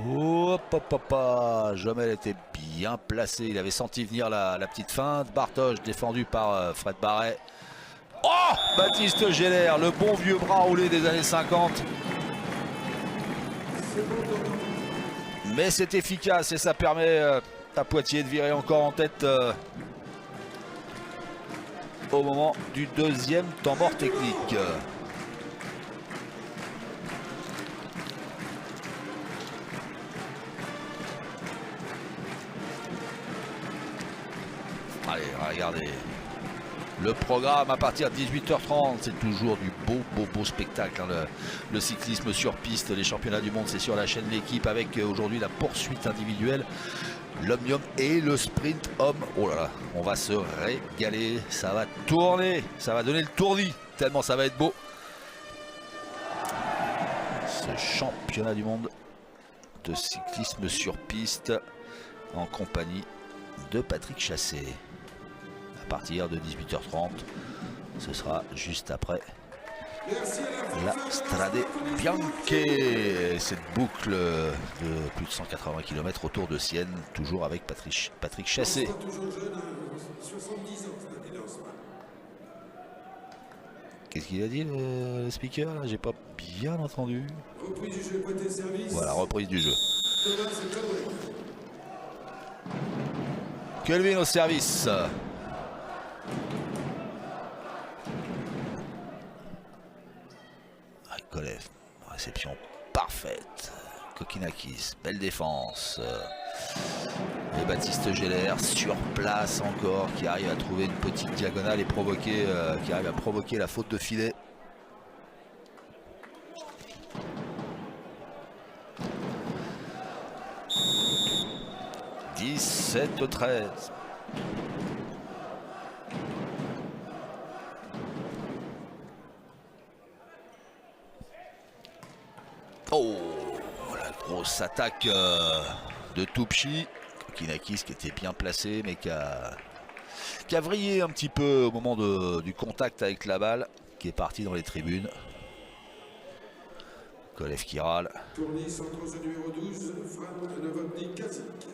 Hop, hop, hop, hop. Jomel était bien placé. Il avait senti venir la petite feinte. Bartosz défendu par Fred Barret. Oh, Baptiste Geller, le bon vieux bras roulé des années 50. Mais c'est efficace et ça permet à Poitiers de virer encore en tête au moment du 2e temps mort technique. Allez, regardez. Le programme à partir de 18h30, c'est toujours du beau spectacle. Hein. Le cyclisme sur piste, les championnats du monde, c'est sur la chaîne L'équipe avec aujourd'hui la poursuite individuelle, l'omnium et le sprint homme. Oh là là, on va se régaler, ça va tourner, ça va donner le tournis, tellement ça va être beau. Ce championnat du monde de cyclisme sur piste en compagnie de Patrick Chassé. À partir de 18h30, ce sera juste après la Strade Bianche. Cette boucle de plus de 180 km autour de Sienne, toujours avec Patrick Chassé. Qu'est-ce qu'il a dit le speaker là? J'ai pas bien entendu. Reprise du jeu, côté service. Voilà, reprise du jeu. Kelvin au service. Kolev, réception parfaite. Kokkinakis, belle défense. Et Baptiste Geller sur place encore, qui arrive à trouver une petite diagonale et provoquer, qui arrive à provoquer la faute de filet. « 17-13 ». Oh, la grosse attaque de Toupchi Kokinakis qui était bien placé mais qui a vrillé un petit peu au moment du contact avec la balle, qui est parti dans les tribunes. Kolev qui râle. Tournis centre numéro 12, Fran Novotny-Kazik.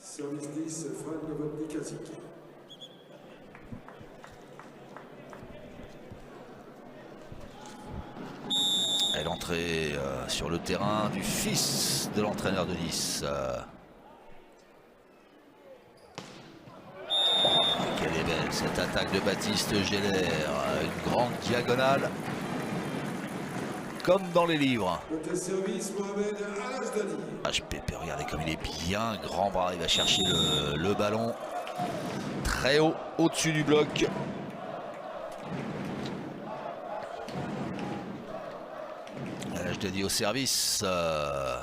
Service 10, Fran Novotny-Kazik. Et l'entrée sur le terrain du fils de l'entraîneur de Nice. Quelle est belle cette attaque de Baptiste Géller. Une grande diagonale. Comme dans les livres. HPP, regardez comme il est bien grand bras. Il va chercher le ballon très haut, au-dessus du bloc. Dit au service. Allez,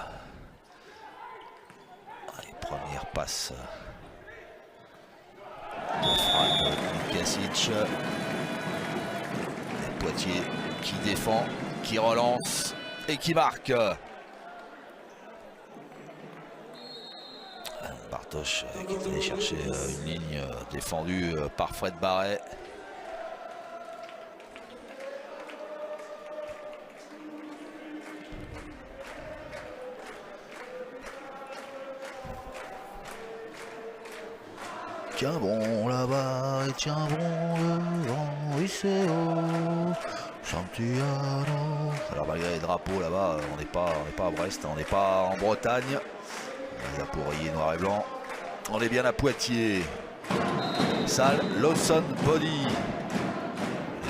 première passe de Fran Kasic. Poitiers qui défend, qui relance et qui marque. Bartosz qui est allé chercher une ligne défendue par Fred Barret. Tiens bon là-bas et tiens bon devant, Iseo, Santiano. Alors malgré les drapeaux là-bas, on n'est pas à Brest, on n'est pas en Bretagne. Là pour rayer noir et blanc. On est bien à Poitiers. Sal Lawson Body.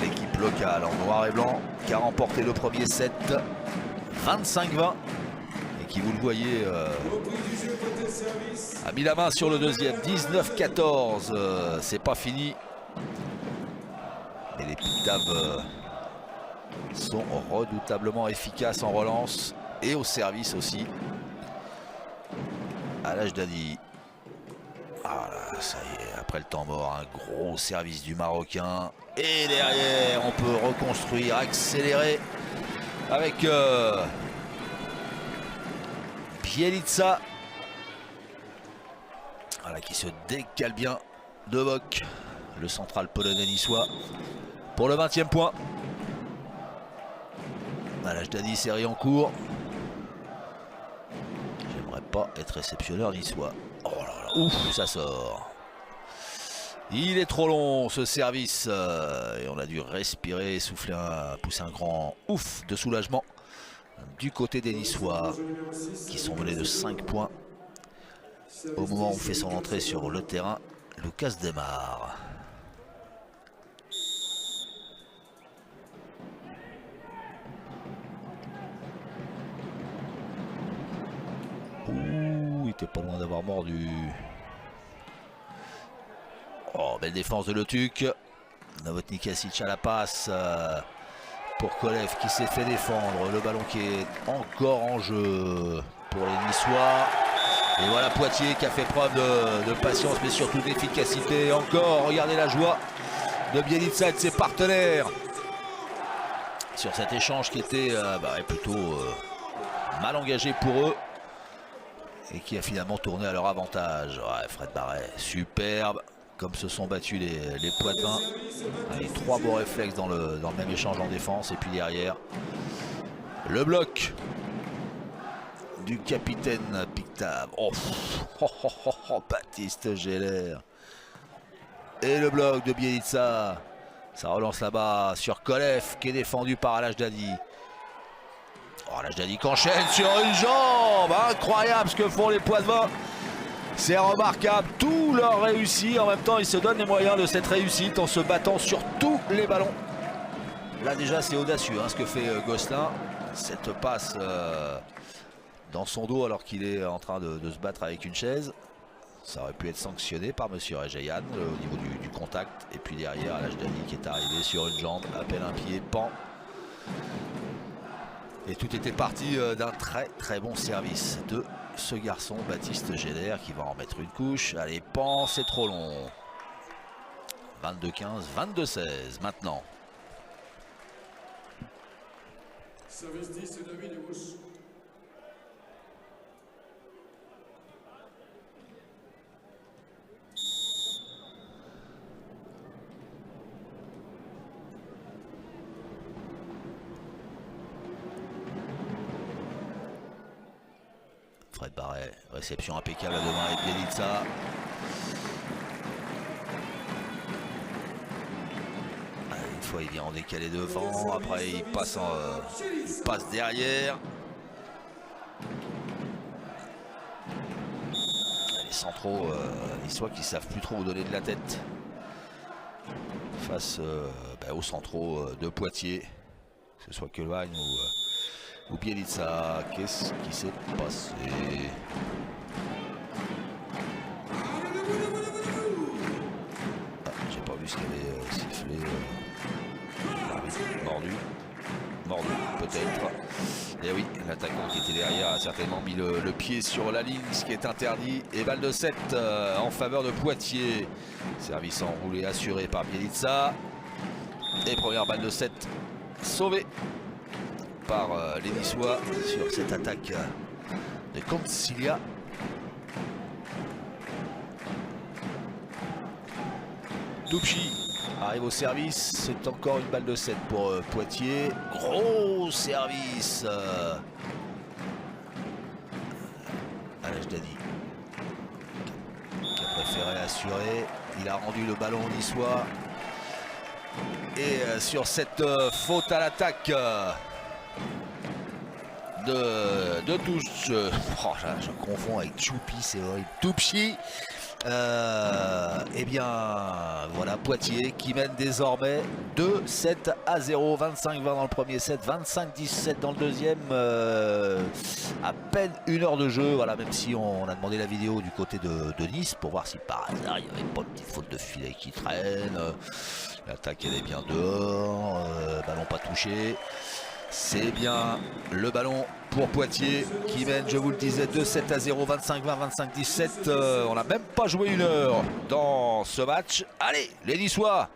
L'équipe locale en noir et blanc qui a remporté le premier set 25-20. Et qui, vous le voyez, a mis la main sur le deuxième. 19-14. C'est pas fini. Et les Pictaves sont redoutablement efficaces en relance et au service aussi. Alaj Dadi. Ah là, ça y est, après le temps mort, un gros service du Marocain. Et derrière, on peut reconstruire, accélérer avec Bielica. Voilà, qui se décale bien de Bok, le central polonais niçois, pour le 20e point. Alaj Dadi, série en cours. J'aimerais pas être réceptionneur niçois. Oh là là, ouf, ça sort. Il est trop long ce service et on a dû respirer, souffler, pousser un grand ouf de soulagement du côté des Niçois qui sont menés de 5 points au moment où fait son entrée sur le terrain Lucas Demar. Ouh, il était pas loin d'avoir mordu. Oh, belle défense de Letuc. Novotny-Katic à la passe pour Kolev qui s'est fait défendre. Le ballon qui est encore en jeu pour les Niçois. Et voilà Poitiers qui a fait preuve de patience mais surtout d'efficacité. Encore, regardez la joie de Bielica et de ses partenaires sur cet échange qui était plutôt mal engagé pour eux et qui a finalement tourné à leur avantage. Ouais, Fred Barret, superbe. Comme se sont battus les Poitevins. Avec 3 beaux réflexes dans le même échange en défense. Et puis derrière, le bloc du capitaine Pictave. Oh, Baptiste Géller. Et le bloc de Bielica. Ça relance là-bas sur Kolev qui est défendu par Alaj Dadi. Oh, Alaj Dadi qui enchaîne sur une jambe. Incroyable ce que font les Poitevins. C'est remarquable, tout leur réussit. En même temps, ils se donnent les moyens de cette réussite en se battant sur tous les ballons. Là déjà, c'est audacieux ce que fait Gosselin. Cette passe dans son dos alors qu'il est en train de se battre avec une chaise. Ça aurait pu être sanctionné par monsieur Rejayan au niveau du contact. Et puis derrière, Alaj Dadi qui est arrivé sur une jambe, appelle un pied, pan. Et tout était parti d'un très très bon service de ce garçon Baptiste Géller qui va en mettre une couche. Allez, pan, c'est trop long. 22-15, 22-16 maintenant. Service 10 et David Rousse. Fred Barret, réception impeccable à deux mains avec Bielitsa. Une fois il vient en décalé devant, après il passe, il passe derrière. Les centraux, soit qui savent plus trop où donner de la tête face aux centraux de Poitiers, que ce soit Kölwein ou Bielitsa. Qu'est-ce qui s'est passé? J'ai pas vu ce qu'il avait sifflé. Mordu peut-être. Et oui, l'attaquant qui était derrière a certainement mis le pied sur la ligne, ce qui est interdit. Et balle de 7 en faveur de Poitiers. Service enroulé assuré par Bielitsa. Et première balle de 7 sauvée par les Niçois sur cette attaque de Concilia. Tupchi arrive au service, c'est encore une balle de 7 pour Poitiers. Gros service à l'Ajdadi qui a préféré assurer. Il a rendu le ballon niçois. Et sur cette faute à l'attaque de touche, je confonds avec Choupi, c'est horrible. Tupchi. Eh bien voilà, Poitiers qui mène désormais 2-7 à 0, 25-20 dans le premier set, 25-17 dans le deuxième, à peine une heure de jeu. Voilà, même si on a demandé la vidéo du côté de Nice pour voir si par hasard il n'y avait pas de petite faute de filet qui traîne. L'attaque elle est bien dehors, ballon pas touché. C'est bien le ballon pour Poitiers qui mène, je vous le disais, 2-7 à 0, 25-20, 25-17. On n'a même pas joué une heure dans ce match. Allez, les Niçois,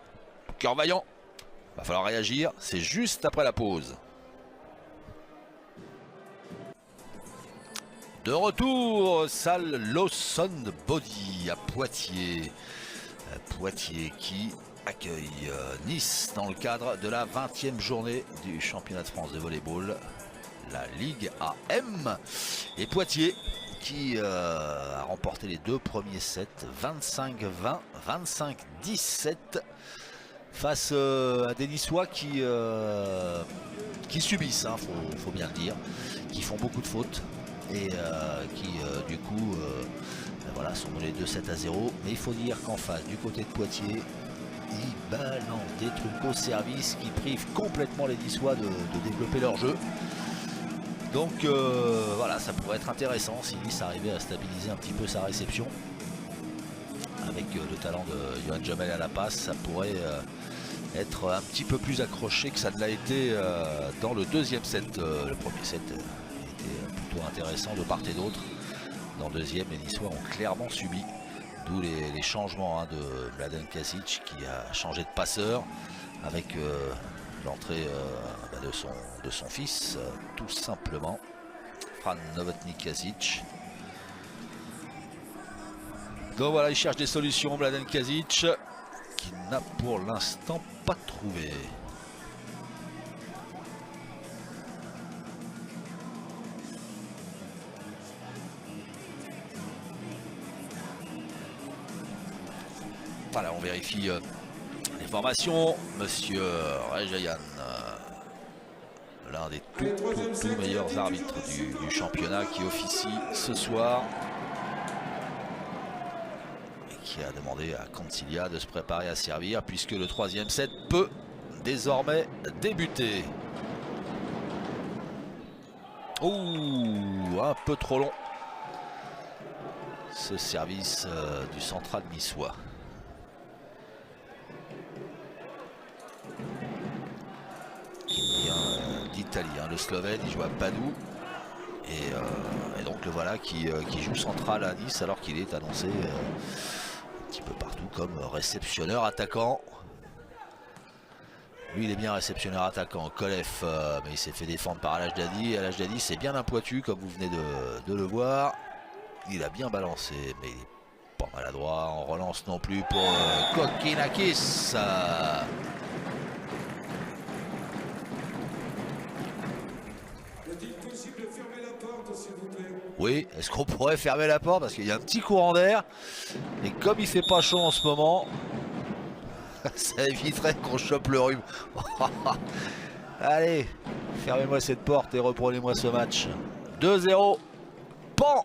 cœur vaillant, va falloir réagir. C'est juste après la pause. De retour, salle Lawson Body à Poitiers. Poitiers qui accueille Nice dans le cadre de la 20e journée du championnat de France de volleyball, la Ligue AM. Et Poitiers qui a remporté les deux premiers sets, 25-20, 25-17, face à des Niçois qui subissent, hein, faut bien le dire, qui font beaucoup de fautes et qui du coup voilà, sont menés 2-7 à 0. Mais il faut dire qu'en face, du côté de Poitiers, ils balancent des trucs au service qui privent complètement les Niçois de développer leur jeu. Donc voilà, ça pourrait être intéressant si Nice arrivait à stabiliser un petit peu sa réception. Avec le talent de Johan Jamel à la passe, ça pourrait être un petit peu plus accroché que ça ne l'a été dans le deuxième set. Le premier set était plutôt intéressant de part et d'autre. Dans le deuxième, les Niçois ont clairement subi. D'où les changements de Mladen Kasic qui a changé de passeur avec l'entrée de son fils, tout simplement, Fran Novotny Kasic. Donc voilà, il cherche des solutions, Mladen Kasic, qui n'a pour l'instant pas trouvé. Voilà, on vérifie les formations. Monsieur Rejayan, l'un des tout meilleurs arbitres du championnat, qui officie ce soir et qui a demandé à Concilia de se préparer à servir puisque le troisième set peut désormais débuter. Ouh, un peu trop long ce service du central niçois. d'Italie, le Slovène, il joue à Padoue et donc le voilà qui joue central à Nice alors qu'il est annoncé un petit peu partout comme réceptionneur attaquant. Lui il est bien réceptionneur attaquant, Kolef, mais il s'est fait défendre par Al-Ajdadi. Al-Ajdadi c'est bien un pointu comme vous venez de le voir. Il a bien balancé mais il est pas maladroit en relance non plus pour Kokinakis. possible de fermer la porte, s'il vous plaît? Oui, est-ce qu'on pourrait fermer la porte? Parce qu'il y a un petit courant d'air. Et comme il fait pas chaud en ce moment, ça éviterait qu'on chope le rhume. Allez, fermez-moi cette porte et reprenez-moi ce match. 2-0. Pan!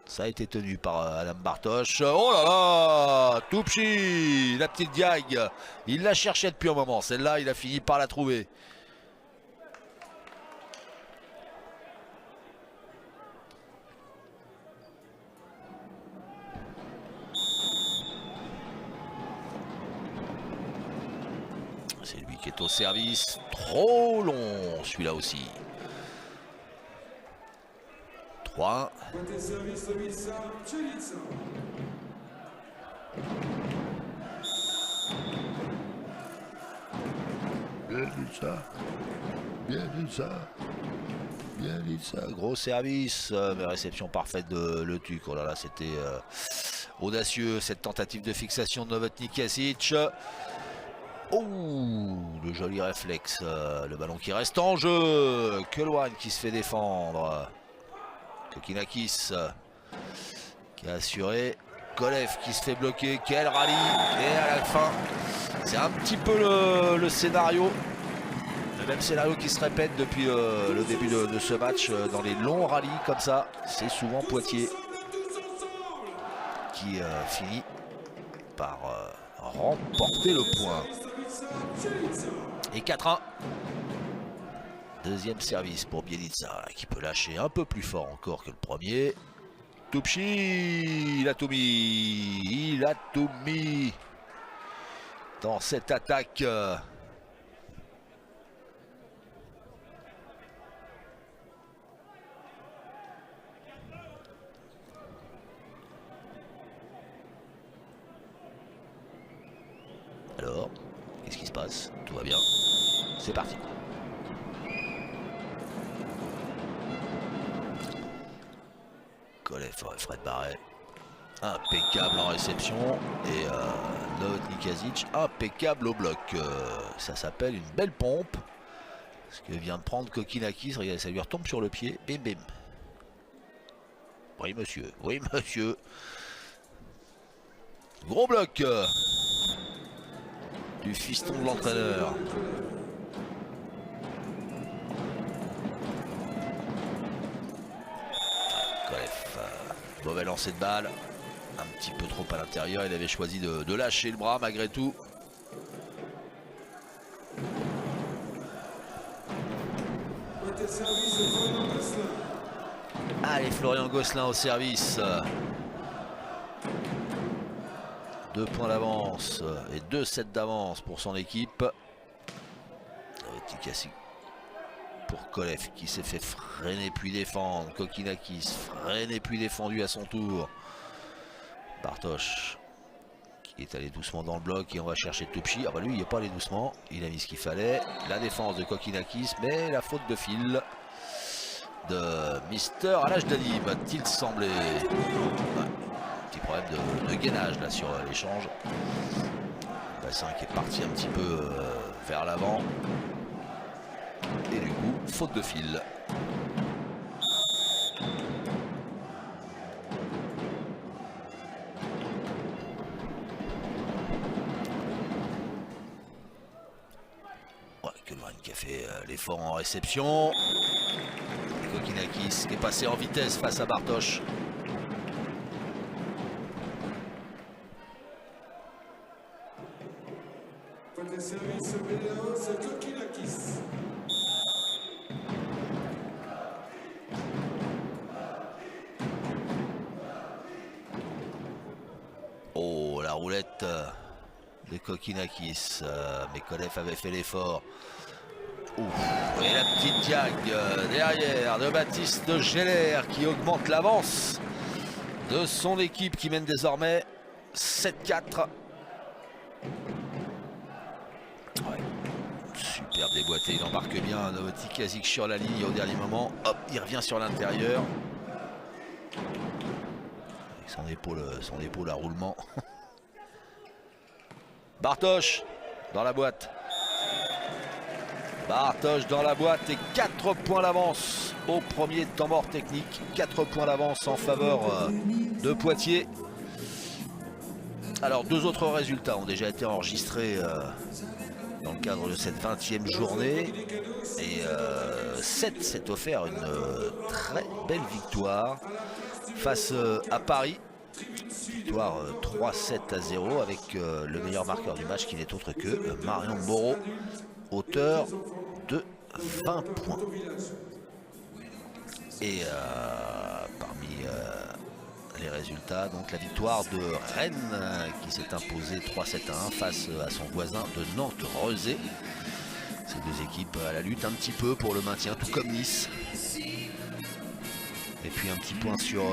Ça a été tenu par Adam Bartosz. Oh là là! Toupchi! La petite diag. Il la cherchait depuis un moment. Celle-là, il a fini par la trouver. C'est lui qui est au service. Trop long, celui-là aussi. 3. Côté service de Missa, Celica. Bien dit ça. Bien dit ça. Bien dit ça. Gros service. Mais réception parfaite de Le Tuc. Oh là là, c'était audacieux cette tentative de fixation de Novotny Kasic. Oh, le joli réflexe. Le ballon qui reste en jeu. Koloan qui se fait défendre. Kokinakis qui a assuré. Kolev qui se fait bloquer. Quel rallye. Et à la fin, c'est un petit peu le scénario. Le même scénario qui se répète depuis le début de ce match. Dans les longs rallyes comme ça, c'est souvent Poitiers qui finit par remporter le point. Et 4-1. Deuxième service pour Bielitsa qui peut lâcher un peu plus fort encore que le premier. Toupchi, il a tout mis. Il a tout mis dans cette attaque. Alors, qu'est-ce qui se passe? Tout va bien. C'est parti. Kolev, Fred Barret. Impeccable en réception. Et Novotny Kasic, impeccable au bloc. Ça s'appelle une belle pompe. Ce que vient de prendre Kokinakis. Regardez, ça lui retombe sur le pied. Bim bim. Oui monsieur, oui monsieur. Gros bloc du fiston de l'entraîneur. Mauvais lancer de balle, un petit peu trop à l'intérieur, il avait choisi de lâcher le bras malgré tout. Allez, Florian Gosselin au service. 2 points d'avance et 2 sets d'avance pour son équipe. Pour Kolev qui s'est fait freiner puis défendre. Kokinakis freiné puis défendu à son tour. Bartosz qui est allé doucement dans le bloc et on va chercher Toupchi. Ah bah lui il n'est pas allé doucement, il a mis ce qu'il fallait. La défense de Kokinakis, mais la faute de fil de Mister Al-Hajdadi, va-t-il sembler. Ouais, petit problème de gainage là sur l'échange. Bassin qui est parti un petit peu vers l'avant. Et du coup, faute de fil. Ouais, Koloan qui a fait l'effort en réception. Et Kokinakis qui est passé en vitesse face à Bartosz. Côté service, Béléo, c'est Kokinakis. Oh, la roulette de Kokinakis. Mais Kolev avait fait l'effort. Et la petite diag derrière de Baptiste Geller qui augmente l'avance de son équipe qui mène désormais 7-4. Ouais. Super déboîté, il embarque bien Novotny Kasic sur la ligne au dernier moment. Hop, il revient sur l'intérieur. Avec son épaule à roulement. Bartosz dans la boîte. Bartosz dans la boîte et 4 points d'avance au premier temps mort technique. 4 points d'avance en faveur de Poitiers. Alors 2 autres résultats ont déjà été enregistrés dans le cadre de cette 20e journée. Et 7 s'est offert une très belle victoire face à Paris. Victoire 3-7-0 avec le meilleur marqueur du match qui n'est autre que Marion Moreau, auteur de 20 points. Et parmi les résultats, donc la victoire de Rennes qui s'est imposée 3-7-1 face à son voisin de Nantes-Rezé. Ces 2 équipes à la lutte un petit peu pour le maintien, tout comme Nice. Et puis un petit point sur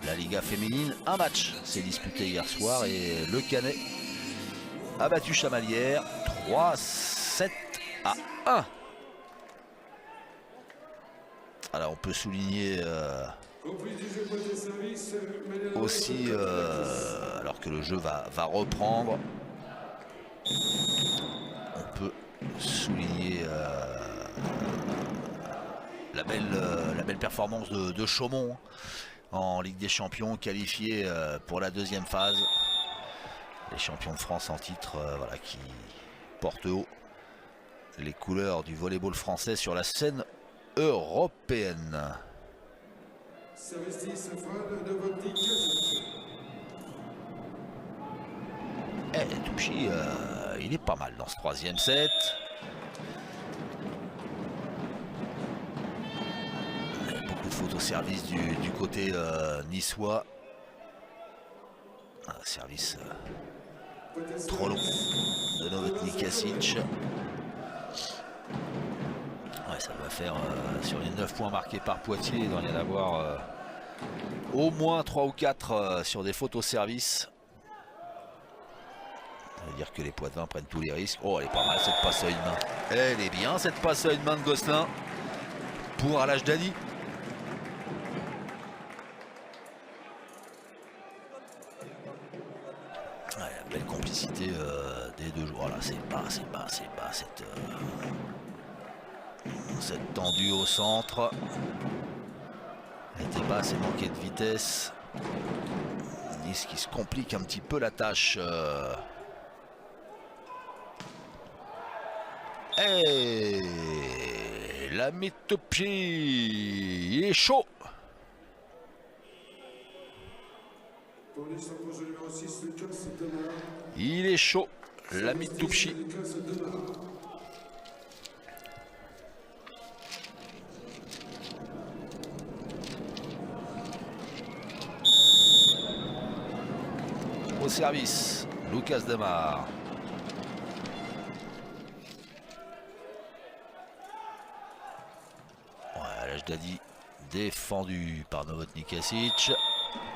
la Liga féminine. Un match s'est disputé hier soir et le Canet a battu Chamalières 3-7-1. Alors on peut souligner aussi, alors que le jeu va reprendre, on peut souligner la belle performance de Chaumont en Ligue des Champions, qualifié pour la 2e phase. Les champions de France en titre, voilà, qui portent haut les couleurs du volleyball français sur la scène européenne. Et Toupchi, il est pas mal dans ce 3e set. Beaucoup de fautes au service du côté niçois. Un service trop long de Novotny Kasic. Ouais, ça va faire sur les 9 points marqués par Poitiers, il doit y en avoir au moins 3 ou 4 sur des fautes au service. Ça veut dire que les Poitevins prennent tous les risques. Oh, elle est pas mal cette passe à une main. Elle est bien cette passe à une main de Gosselin pour Al Hajdadi. Ouais, belle complicité des 2 joueurs. Là, c'est bas cette tendue au centre. Elle n'était pas assez manquée de vitesse. Nice qui se complique un petit peu la tâche. Et la Toupchi, il est chaud. Il est chaud, la Toupchi. Au service, Lucas Demar. Ouais, Al Hajdadi défendu par Novotny Kasic.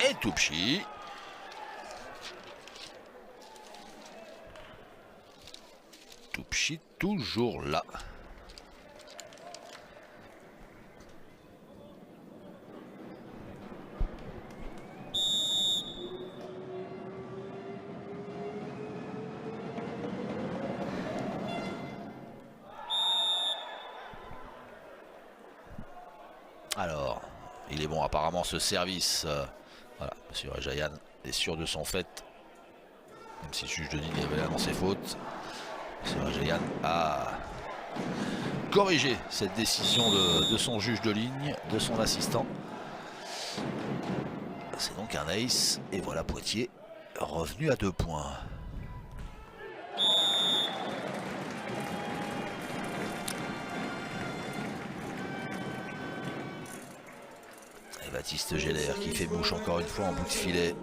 Et Toupchi. Toupchi toujours là. Alors, il est bon apparemment ce service. Voilà, monsieur Rajayan est sûr de son fait. Même si le juge de ligne avait annoncé faute. Monsieur Rajayan a corrigé cette décision de son juge de ligne, de son assistant. C'est donc un ace. Et voilà Poitiers revenu à 2 points. Baptiste Geller qui fait mouche encore une fois en bout de filet.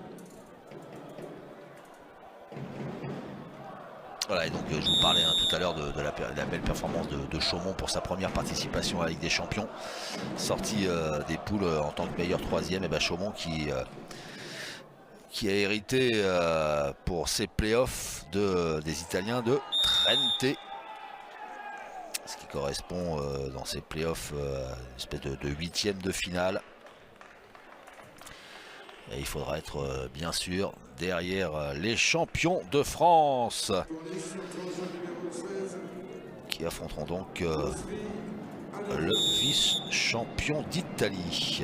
Voilà, et donc je vous parlais tout à l'heure de la belle performance de Chaumont pour sa première participation à la Ligue des Champions. Sorti des poules en tant que meilleur 3e, et ben Chaumont qui a hérité pour ses playoffs des Italiens de Trente. Ce qui correspond dans ces playoffs à une espèce de 8e de finale. Et il faudra être bien sûr derrière les champions de France qui qui affronteront donc le vice-champion d'Italie.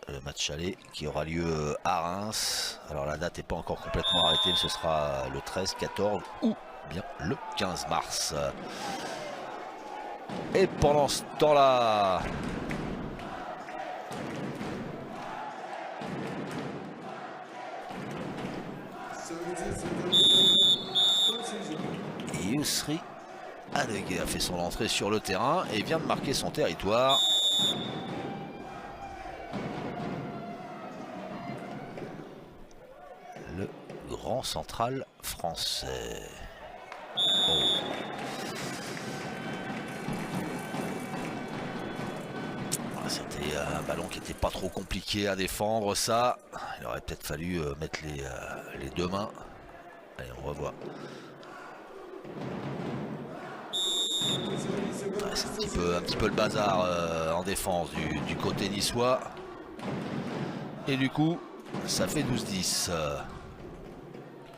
Le match aller qui aura lieu à Reims. Alors la date n'est pas encore complètement arrêtée, mais ce sera le 13, 14 ou bien le 15 mars. Et pendant ce temps-là, Yousri Adegué a fait son entrée sur le terrain et vient de marquer son territoire. Le grand central français. Oh. C'était un ballon qui n'était pas trop compliqué à défendre, ça. Il aurait peut-être fallu mettre les deux mains. Allez, on revoit. Ouais, c'est un petit peu le bazar en défense du côté niçois. Et du coup, ça fait 12-10.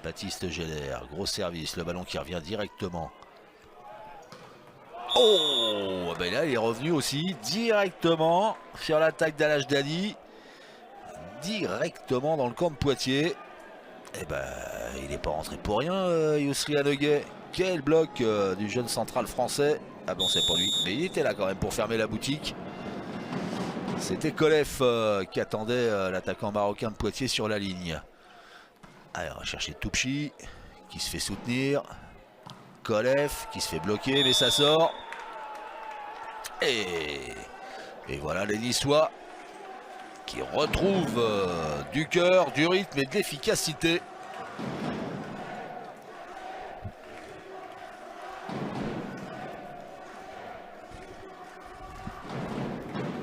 Baptiste Geller, gros service, le ballon qui revient directement. Oh, ben là il est revenu aussi directement sur l'attaque d'Al Dali, directement dans le camp de Poitiers. Et ben il n'est pas rentré pour rien, Yousri Adegué. Quel bloc du jeune central français. Ah bon, c'est pas lui, mais il était là quand même pour fermer la boutique. C'était Colef qui attendait l'attaquant marocain de Poitiers sur la ligne. Allez, on va chercher Toupchi qui se fait soutenir. Colef qui se fait bloquer, mais ça sort. Et voilà les Niçois qui retrouvent du cœur, du rythme et de l'efficacité.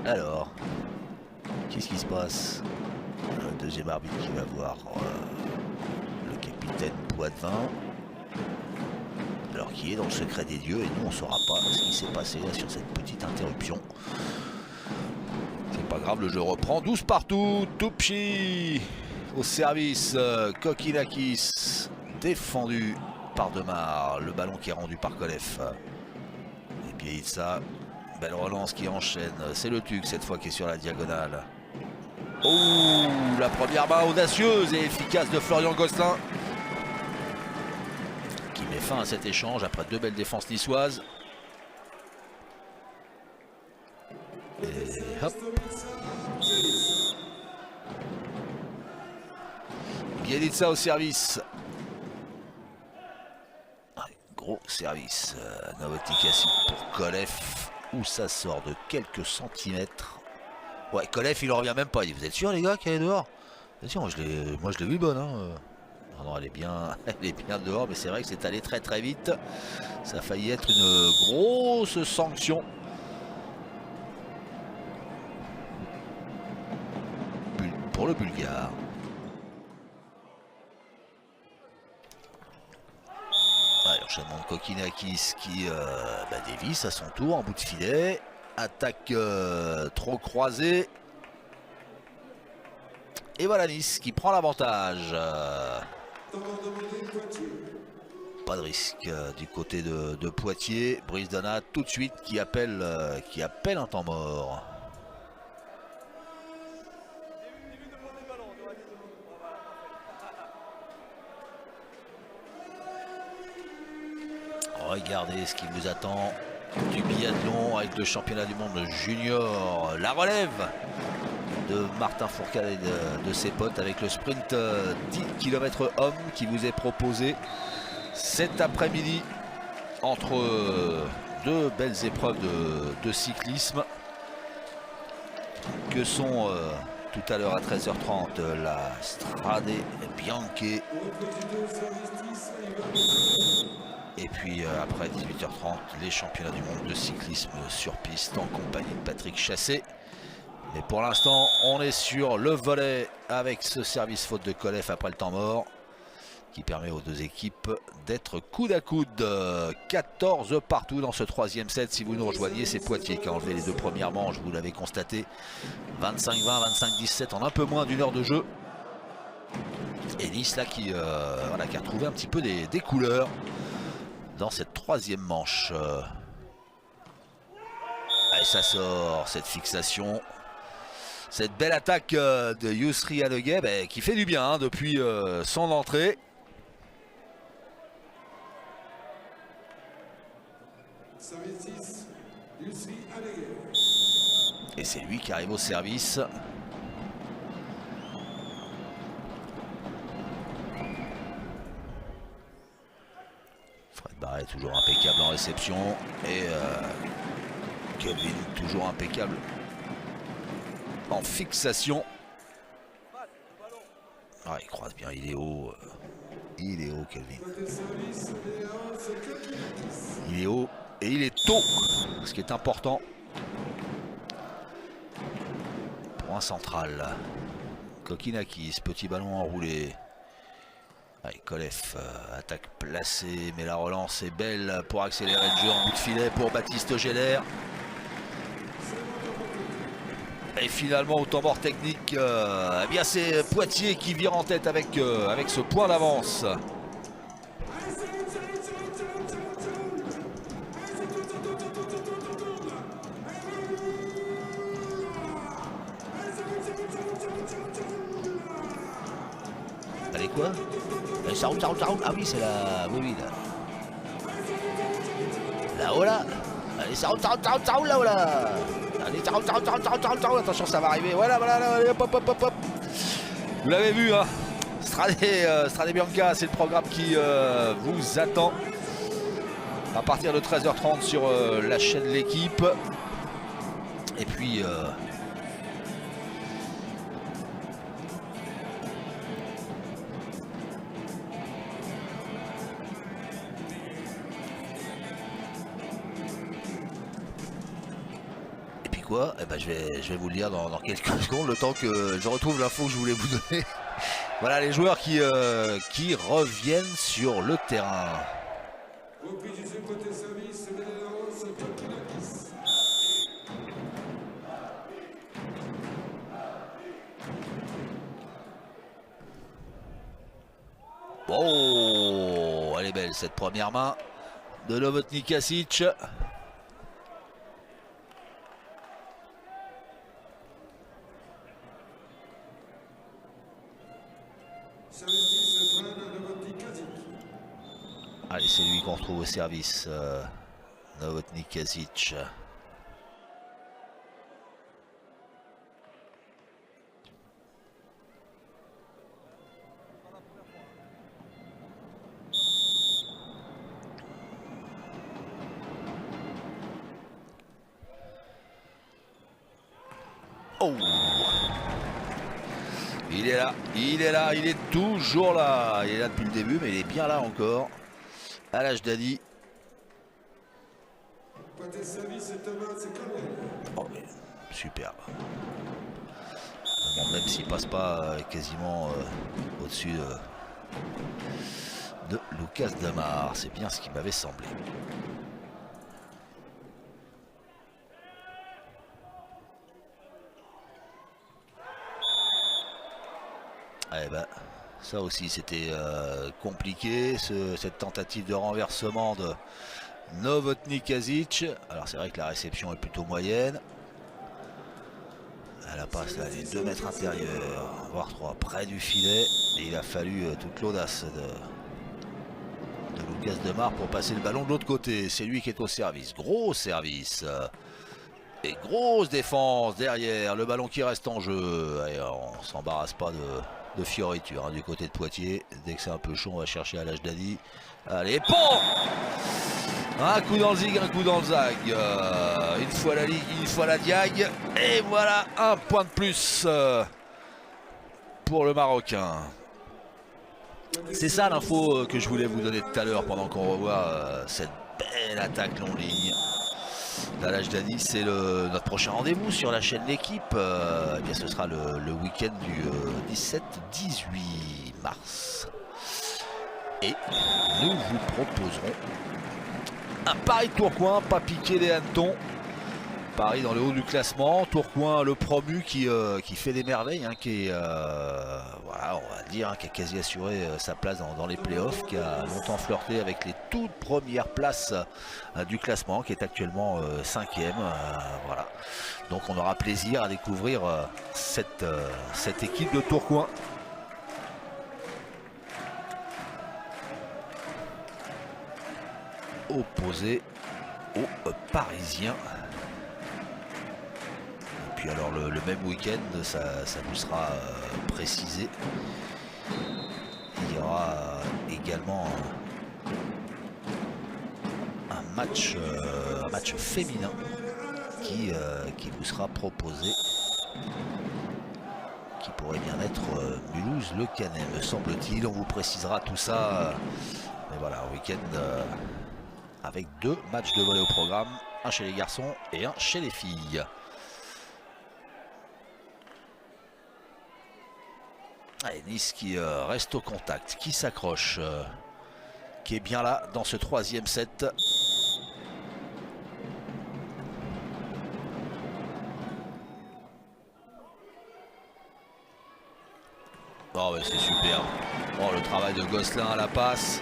Alors, qu'est-ce qui se passe? Le deuxième arbitre qui va voir le capitaine Poitvin. Alors qui est dans le secret des dieux, et nous on ne saura pas ce qui s'est passé là sur cette petite interruption. C'est pas grave, le jeu reprend. 12 partout. Toupchi au service. Kokinakis défendu par Demar. Le ballon qui est rendu par Colef. Et Bielitsa. Belle relance qui enchaîne. C'est le Tuc cette fois qui est sur la diagonale. Oh, la première main audacieuse et efficace de Florian Gosselin. Met fin à cet échange après deux belles défenses niçoises. Et hop. Bielitsa au service. Gros service. Novotikassi pour Colef. Où ça sort de quelques centimètres. Ouais, Colef il en revient même pas. Vous êtes sûr les gars qu'elle est dehors? Bien sûr, moi je l'ai vu bonne. Hein. Non, elle est bien dehors, mais c'est vrai que c'est allé très très vite. Ça a failli être une grosse sanction. Pour le Bulgare. Ouais, l'enchaînement de Kokinakis qui dévisse à son tour en bout de filet. Attaque trop croisée. Et voilà Nice qui prend l'avantage. Pas de risque du côté de Poitiers. Brice Donat tout de suite qui appelle un temps mort. Regardez ce qui vous attend du biathlon avec le championnat du monde junior. La relève de Martin Fourcade et de ses potes avec le sprint 10 km homme qui vous est proposé cet après-midi entre deux belles épreuves de cyclisme que sont tout à l'heure à 13h30 la Strade Bianche et puis après 18h30 les championnats du monde de cyclisme sur piste en compagnie de Patrick Chassé. Mais pour l'instant, on est sur le volet avec ce service faute de Colef après le temps mort qui permet aux deux équipes d'être coude à coude. 14 partout dans ce troisième set. Si vous nous rejoignez, c'est Poitiers qui a enlevé les deux premières manches, vous l'avez constaté. 25-20, 25-17 en un peu moins d'une heure de jeu. Et Nice là qui a retrouvé un petit peu des couleurs dans cette troisième manche. Et ça sort, cette fixation. Cette belle attaque de Yousri Alleghem qui fait du bien hein, depuis son entrée. Et c'est lui qui arrive au service. Fred Barret toujours impeccable en réception. Et Kelvin toujours impeccable en fixation. Ah, il croise bien, il est haut. Il est haut, Kelvin. Il est haut et il est tôt, ce qui est important. Point central. Kokinakis, petit ballon enroulé. Allez, Kolev, attaque placée, mais la relance est belle pour accélérer le jeu en bout de filet pour Baptiste Geller. Et finalement au temps mort technique, eh bien c'est Poitiers qui vire en tête avec ce point d'avance. Allez quoi? Ça roule. Ah oui c'est la... Oui là. Là-haut là. Allez ça roule là-haut là. Allez, attention ça va arriver, voilà, hop. Vous l'avez vu hein, Strade Bianca, c'est le programme qui vous attend à partir de 13h30 sur la chaîne L'équipe. Et puis quoi, eh ben je vais vous le dire dans quelques secondes, le temps que je retrouve l'info que je voulais vous donner. Voilà les joueurs qui reviennent sur le terrain. Oh, elle est belle cette première main de Novotny Kasic. Allez, c'est lui qu'on retrouve au service, Novotny Kasic. Oh! Il est là, il est toujours là. Il est là depuis le début, mais il est bien là encore. À l'âge d'Adi. Oh, superbe. Bon, même s'il passe pas quasiment au-dessus de Lucas Demar, c'est bien ce qui m'avait semblé. Eh ben, ça aussi c'était compliqué, cette tentative de renversement de Novotny Kasic. Alors c'est vrai que la réception est plutôt moyenne. Elle a passé les 2 mètres intérieurs, voire 3 près du filet. Et il a fallu toute l'audace de Lucas Demar pour passer le ballon de l'autre côté. C'est lui qui est au service. Gros service. Et grosse défense derrière. Le ballon qui reste en jeu. Et on ne s'embarrasse pas de fioriture hein, du côté de Poitiers. Dès que c'est un peu chaud, on va chercher à l'âge d'Adi. Allez, bon! Un coup dans le zig, un coup dans le zag. Une fois la ligue, une fois la diag. Et voilà, un point de plus pour le Marocain. C'est ça l'info que je voulais vous donner tout à l'heure pendant qu'on revoit cette belle attaque longue ligne. L'âge d'Adi, c'est notre prochain rendez-vous sur la chaîne L'équipe. Eh bien, ce sera le week-end du 17-18 mars. Et nous vous proposerons un pari Tourcoing, pas piquer les hannetons. Paris dans le haut du classement, Tourcoing le promu qui fait des merveilles, hein, qui est, voilà, on va dire, hein, qui a quasi assuré sa place dans les playoffs, qui a longtemps flirté avec les toutes premières places du classement, qui est actuellement 5e. Voilà. Donc on aura plaisir à découvrir cette équipe de Tourcoing. Opposé aux Parisiens. Et puis alors le même week-end, ça nous sera précisé. Il y aura également un match féminin qui vous sera proposé, qui pourrait bien être Mulhouse-Le Canet, me semble-t-il. On vous précisera tout ça. Mais voilà, un week-end avec 2 matchs de volley au programme, un chez les garçons et un chez les filles. Allez, Nice qui reste au contact, qui s'accroche, qui est bien là dans ce 3e set. Oh ouais, c'est super. Oh, le travail de Gosselin à la passe,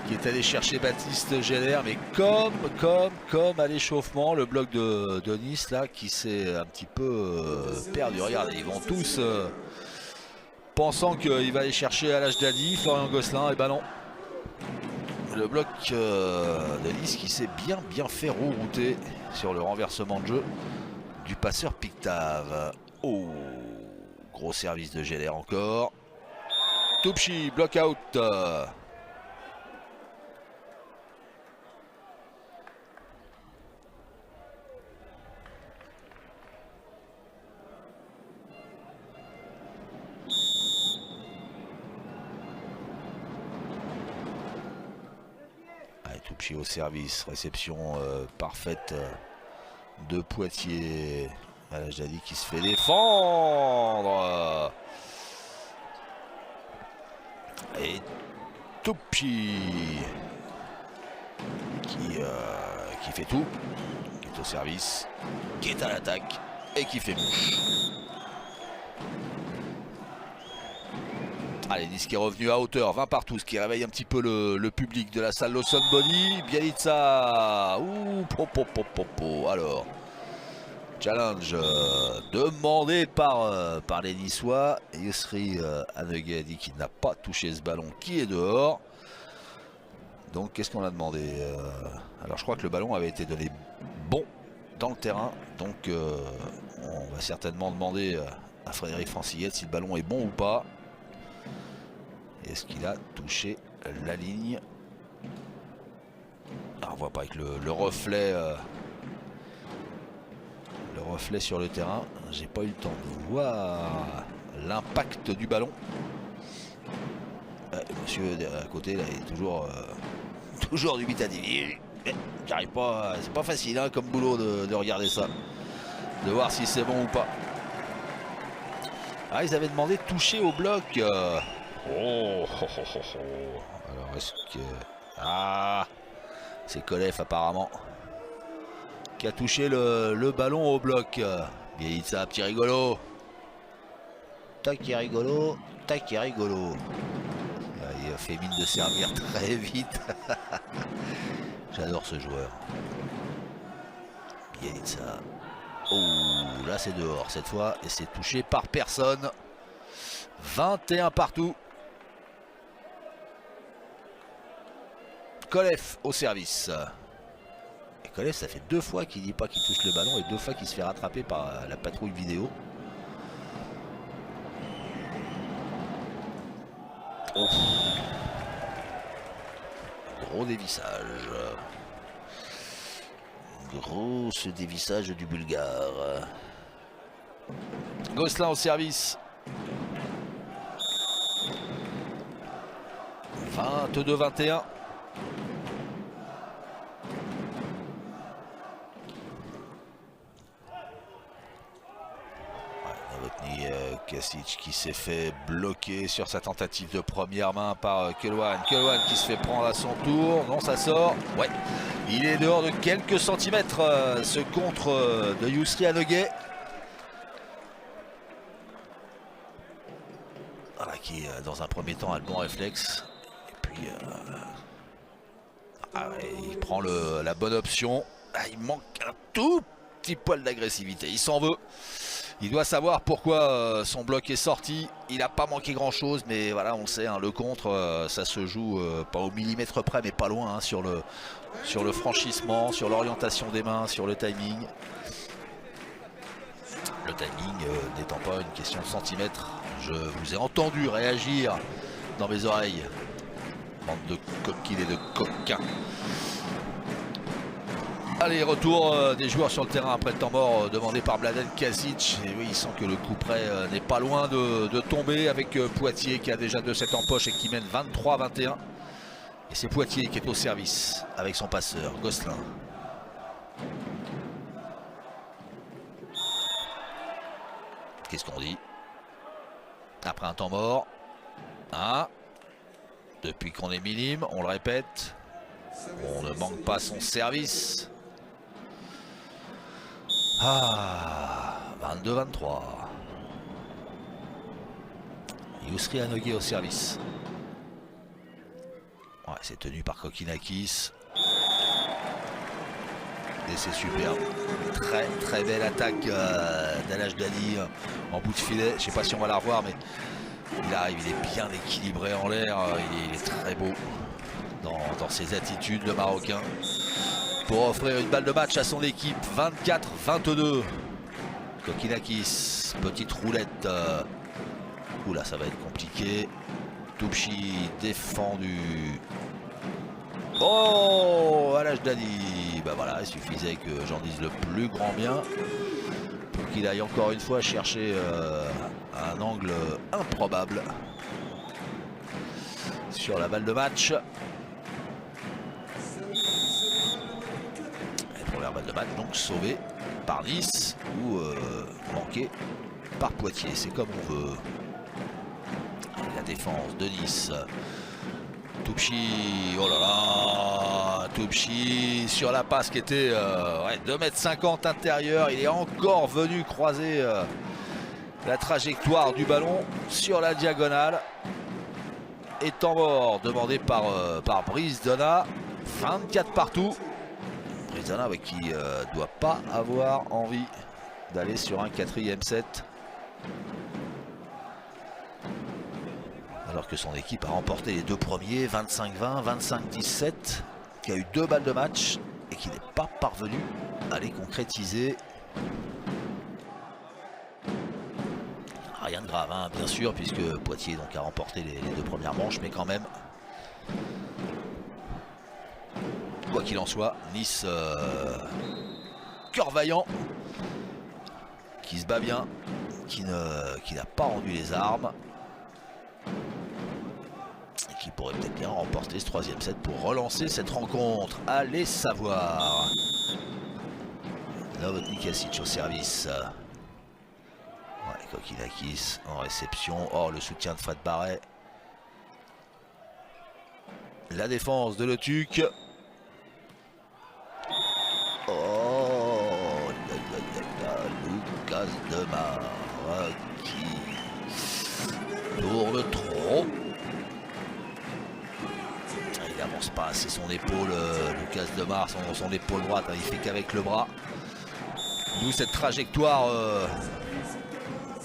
qui est allé chercher Baptiste Géller, mais comme à l'échauffement, le bloc de Nice là qui s'est un petit peu perdu. Regardez, ils vont tous pensant qu'il va aller chercher à l'âge d'Ali, Florian Gosselin, et ben non. Le bloc de Nice qui s'est bien fait rourouter sur le renversement de jeu du passeur Pictave. Oh, gros service de Géller encore. Toupchi, block out. Toupchi au service, réception parfaite de Poitiers. Jadi qui se fait défendre. Et Toupchi qui fait tout, qui est au service, qui est à l'attaque et qui fait mouche. Allez, Nice qui est revenu à hauteur, 20 partout, ce qui réveille un petit peu le public de la salle Lawson Body. Bielitsa, ouh, alors, challenge demandé par les Niçois. Yusri Anegadi qui n'a pas touché ce ballon, qui est dehors. Donc, qu'est-ce qu'on a demandé? Alors, je crois que le ballon avait été donné bon dans le terrain. Donc, on va certainement demander à Frédéric Francillette si le ballon est bon ou pas. Est-ce qu'il a touché la ligne? Ah, on voit pas avec le reflet sur le terrain. J'ai pas eu le temps de voir l'impact du ballon. Monsieur à côté là, il est toujours dubitatif. J'arrive pas, c'est pas facile hein, comme boulot de regarder ça, de voir si c'est bon ou pas. Ah, ils avaient demandé de toucher au bloc. Alors est-ce que... Ah, c'est Kolev apparemment qui a touché le ballon au bloc. Bielitsa, petit rigolo. Tac, qui est rigolo. Tac, qui est rigolo. Il a fait mine de servir très vite. J'adore ce joueur. Bielitsa. Oh, là c'est dehors cette fois. Et c'est touché par personne. 21 partout. Kolev au service. Et Kolev, ça fait 2 fois qu'il dit pas qu'il touche le ballon et 2 fois qu'il se fait rattraper par la patrouille vidéo. Oh. Gros dévissage. Gros dévissage du Bulgare. Gosselin au service. 22-21. Kasic qui s'est fait bloquer sur sa tentative de première main par Kelouan. Kelouan qui se fait prendre à son tour. Non, ça sort. Ouais, il est dehors de quelques centimètres, ce contre de Yousri Anoguet. Voilà, qui dans un premier temps a le bon réflexe. Et puis il prend la bonne option. Il manque un tout petit poil d'agressivité. Il s'en veut. Il doit savoir pourquoi son bloc est sorti. Il n'a pas manqué grand chose, mais voilà, on le sait, hein, le contre, ça se joue pas au millimètre près, mais pas loin, hein, sur le franchissement, sur l'orientation des mains, sur le timing. Le timing n'étant pas une question de centimètres. Je vous ai entendu réagir dans mes oreilles. Bande de coquilles et de coquins. Allez, retour des joueurs sur le terrain après le temps mort demandé par Mladen Kasic. Et oui, il sent que le coup près n'est pas loin de tomber avec Poitiers qui a déjà 2-7 en poche et qui mène 23-21. Et c'est Poitiers qui est au service avec son passeur, Gosselin. Qu'est-ce qu'on dit? Après un temps mort. Hein? Depuis qu'on est minime, on le répète, on ne manque pas son service. Ah, 22-23. Yousri Anoguet au service. Ouais, c'est tenu par Kokinakis. Et c'est superbe. Très très belle attaque d'Al Ajdadi en bout de filet. Je ne sais pas si on va la revoir, mais il arrive, il est bien équilibré en l'air. Il est très beau dans ses attitudes, le Marocain. Pour offrir une balle de match à son équipe. 24-22. Kokinakis, petite roulette. Oula, ça va être compliqué. Toupchi défendu. Oh, Al Ajdadi. Bah voilà, il suffisait que j'en dise le plus grand bien pour qu'il aille encore une fois chercher un angle improbable sur la balle de match. Et première balle de match donc sauvée par Nice ou manquée par Poitiers, c'est comme on veut. Et la défense de Nice. Toupchi, oh là là, Toupchi sur la passe qui était 2,50 m intérieur. Il est encore venu croiser la trajectoire du ballon sur la diagonale. Et temps mort demandé par Brice Donat. 24 partout. Brice Donat qui doit pas avoir envie d'aller sur un 4e set. Alors que son équipe a remporté les deux premiers, 25-20, 25-17, qui a eu 2 balles de match et qui n'est pas parvenu à les concrétiser. Rien de grave, hein, bien sûr, puisque Poitiers donc, a remporté les 2 premières manches, mais quand même, quoi qu'il en soit, Nice, cœur vaillant, qui se bat bien, qui n'a pas rendu les armes. Qui pourrait peut-être bien remporter ce 3e set pour relancer cette rencontre. Allez savoir. Novotny Kasic au service. Ouais, Kokinakis en réception. Oh, le soutien de Fred Barret. La défense de Le Tuc. Oh, Lucas Demar qui tourne trop. Il n'avance pas assez son épaule, Lucas Demar, son épaule droite, hein, il fait qu'avec le bras. D'où cette trajectoire,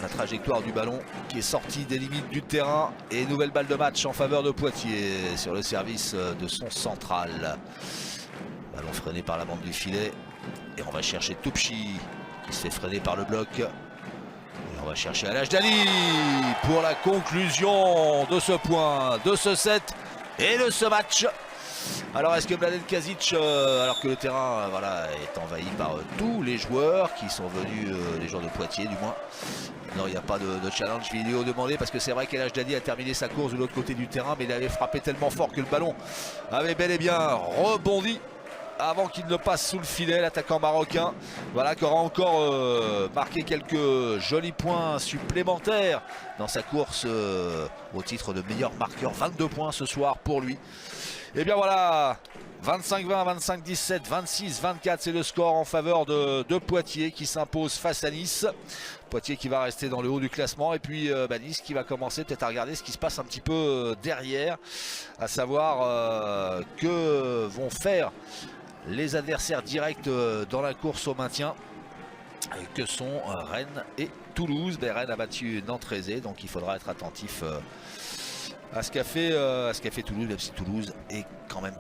la trajectoire du ballon qui est sortie des limites du terrain. Et nouvelle balle de match en faveur de Poitiers sur le service de son central. Ballon freiné par la bande du filet. Et on va chercher Toupchi qui se fait freiner par le bloc. Et on va chercher Al Ajdadi pour la conclusion de ce point, de ce set. Et de ce match. Alors est-ce que Mladen Kasic, alors que le terrain voilà, est envahi par tous les joueurs qui sont venus, les joueurs de Poitiers du moins. Non, il n'y a pas de challenge vidéo demandé parce que c'est vrai qu'Al Ajdadi a terminé sa course de l'autre côté du terrain, mais il avait frappé tellement fort que le ballon avait bel et bien rebondi avant qu'il ne passe sous le filet, l'attaquant marocain. Voilà, qui aura encore marqué quelques jolis points supplémentaires dans sa course au titre de meilleur marqueur. 22 points ce soir pour lui. Et bien voilà, 25-20, 25-17, 26-24, c'est le score en faveur de Poitiers qui s'impose face à Nice. Poitiers qui va rester dans le haut du classement, et puis Nice qui va commencer peut-être à regarder ce qui se passe un petit peu derrière, à savoir que vont faire les adversaires directs dans la course au maintien, que sont Rennes et Toulouse. Rennes a battu Nantes-Rézé, donc il faudra être attentif à ce qu'a fait Toulouse, même si Toulouse est quand même